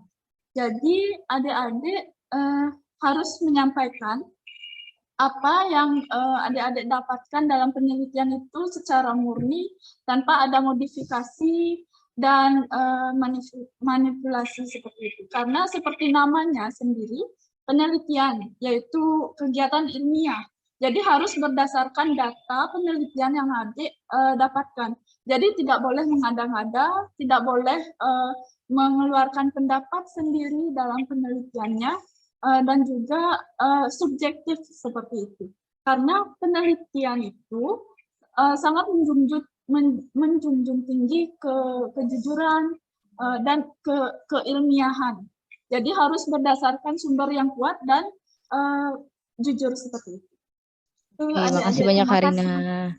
Jadi adik-adik harus menyampaikan apa yang adik-adik dapatkan dalam penelitian itu secara murni, tanpa ada modifikasi dan manipulasi seperti itu. Karena seperti namanya sendiri, penelitian, yaitu kegiatan ilmiah. Jadi harus berdasarkan data penelitian yang adik dapatkan. Jadi tidak boleh mengada-ngada, tidak boleh mengeluarkan pendapat sendiri dalam penelitiannya, dan juga subjektif seperti itu. Karena penelitian itu sangat menjunjung tinggi kejujuran dan keilmiahan. Jadi harus berdasarkan sumber yang kuat dan jujur seperti itu.
Terima kasih banyak Karina.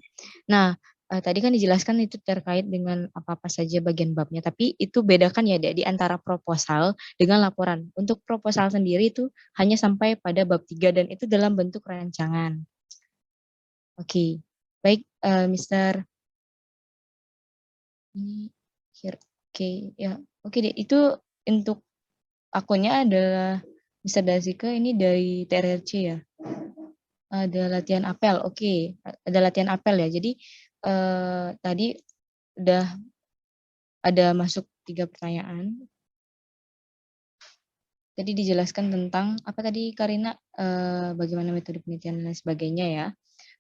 Nah, tadi kan dijelaskan itu terkait dengan apa-apa saja bagian babnya, tapi itu bedakan ya Dek, di antara proposal dengan laporan. Untuk proposal sendiri itu hanya sampai pada bab 3 dan itu dalam bentuk rancangan. Oke, baik Mr. Ini oke ya. Oke deh, itu untuk akunnya adalah Mr. Dasika, ini dari TRRC ya. Ada latihan apel, oke. Ada latihan apel ya. Jadi tadi udah ada masuk 3 pertanyaan. Tadi dijelaskan tentang apa tadi Karina, bagaimana metode penelitian dan sebagainya ya.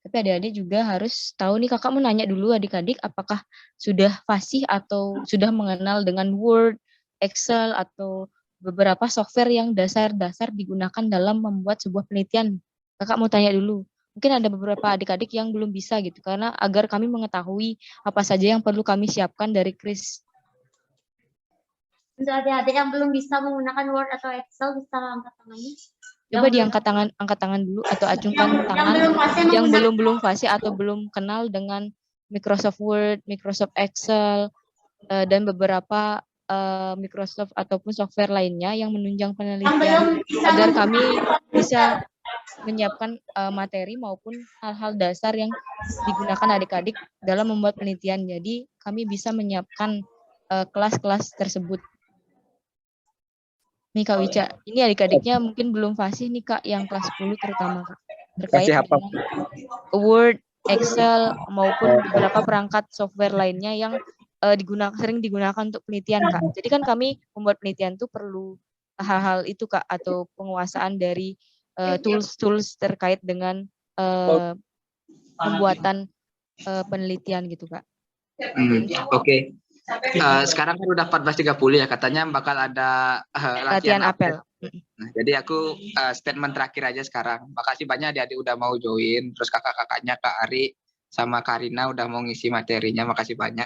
Tapi adik-adik juga harus tahu nih, kakak mau nanya dulu adik-adik apakah sudah fasih atau sudah mengenal dengan Word, Excel atau beberapa software yang dasar-dasar digunakan dalam membuat sebuah penelitian. Kakak mau tanya dulu. Mungkin ada beberapa adik-adik yang belum bisa gitu, karena agar kami mengetahui apa saja yang perlu kami siapkan dari Kris.
Untuk adik-adik yang belum bisa menggunakan Word atau Excel bisa angkat tangannya.
Coba diangkat tangan, angkat tangan dulu atau acungkan tangan yang belum fasih atau belum kenal dengan Microsoft Word, Microsoft Excel, dan beberapa Microsoft ataupun software lainnya yang menunjang penelitian agar kami bisa menyiapkan materi maupun hal-hal dasar yang digunakan adik-adik dalam membuat penelitian. Jadi kami bisa menyiapkan kelas-kelas tersebut. Nih Kak Wica, ini adik-adiknya mungkin belum fasih nih Kak, yang kelas 10 terutama Kak. Terkait
Fasih apa?
dengan Word, Excel, maupun beberapa perangkat software lainnya yang sering digunakan untuk penelitian Kak. Jadi kan kami membuat penelitian itu perlu hal-hal itu Kak, atau penguasaan dari tools-tools terkait dengan pembuatan penelitian gitu Kak.
Oke. Sekarang kan udah 14.30 ya, katanya bakal ada latihan apel. Nah, jadi aku statement terakhir aja sekarang. Makasih banyak adik-adik udah mau join, terus kakak-kakaknya Kak Ari sama Karina udah mau ngisi materinya, makasih banyak.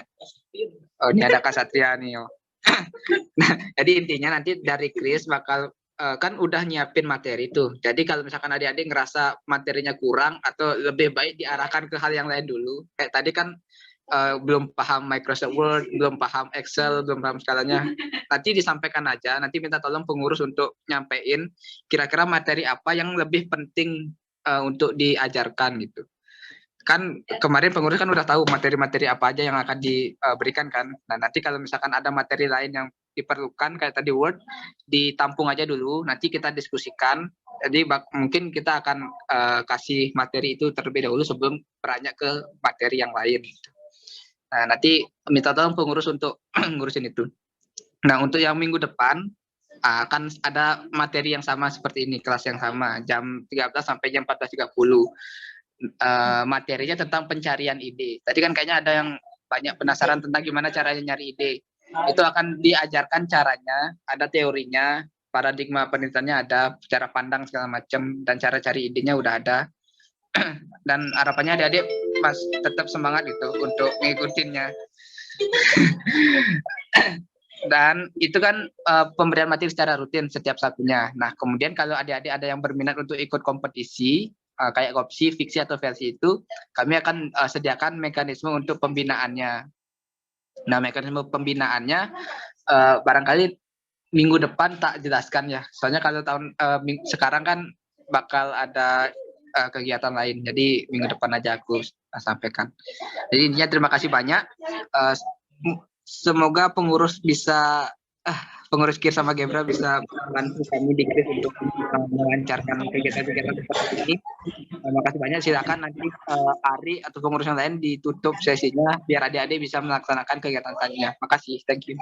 Oh, ini ada Kak Satria nih. Nah, jadi intinya nanti dari Chris bakal kan udah nyiapin materi tuh. Jadi kalau misalkan adik-adik ngerasa materinya kurang atau lebih baik diarahkan ke hal yang lain dulu. Kayak tadi kan belum paham Microsoft Word, belum paham Excel, belum paham skalanya. Nanti disampaikan aja, nanti minta tolong pengurus untuk nyampein kira-kira materi apa yang lebih penting untuk diajarkan gitu. Kan kemarin pengurus kan udah tahu materi-materi apa aja yang akan diberikan kan. Nah, nanti kalau misalkan ada materi lain yang diperlukan kayak tadi Word, ditampung aja dulu, nanti kita diskusikan. Jadi mungkin kita akan kasih materi itu terlebih dahulu sebelum beranjak ke materi yang lain. Nah, nanti minta tolong pengurus untuk ngurusin itu. Nah, untuk yang minggu depan akan ada materi yang sama seperti ini, kelas yang sama, jam 13 sampai jam 14.30. Materinya tentang pencarian ide. Tadi kan kayaknya ada yang banyak penasaran tentang gimana caranya nyari ide. Itu akan diajarkan caranya, ada teorinya, paradigma penelitiannya ada, cara pandang segala macam, dan cara cari idenya udah ada. Dan harapannya adik-adik mas tetap semangat gitu untuk ngikutinnya. Dan itu kan pemberian materi secara rutin setiap Sabtunya. Nah, kemudian kalau adik-adik ada yang berminat untuk ikut kompetisi kayak opsi, fiksi atau versi itu, kami akan sediakan mekanisme untuk pembinaannya. Nah, mekanisme pembinaannya barangkali minggu depan tak jelaskan ya. Soalnya kalau tahun sekarang kan bakal ada kegiatan lain. Jadi minggu depan aja aku sampaikan. Jadi intinya terima kasih banyak. Semoga pengurus bisa pengurus KIR sama Gebra bisa membantu kami di KIR untuk melancarkan kegiatan-kegiatan seperti ini. Terima kasih banyak. Silakan nanti Ari atau pengurus yang lain ditutup sesinya biar adik-adik bisa melaksanakan kegiatan selanjutnya. Makasih. Thank you.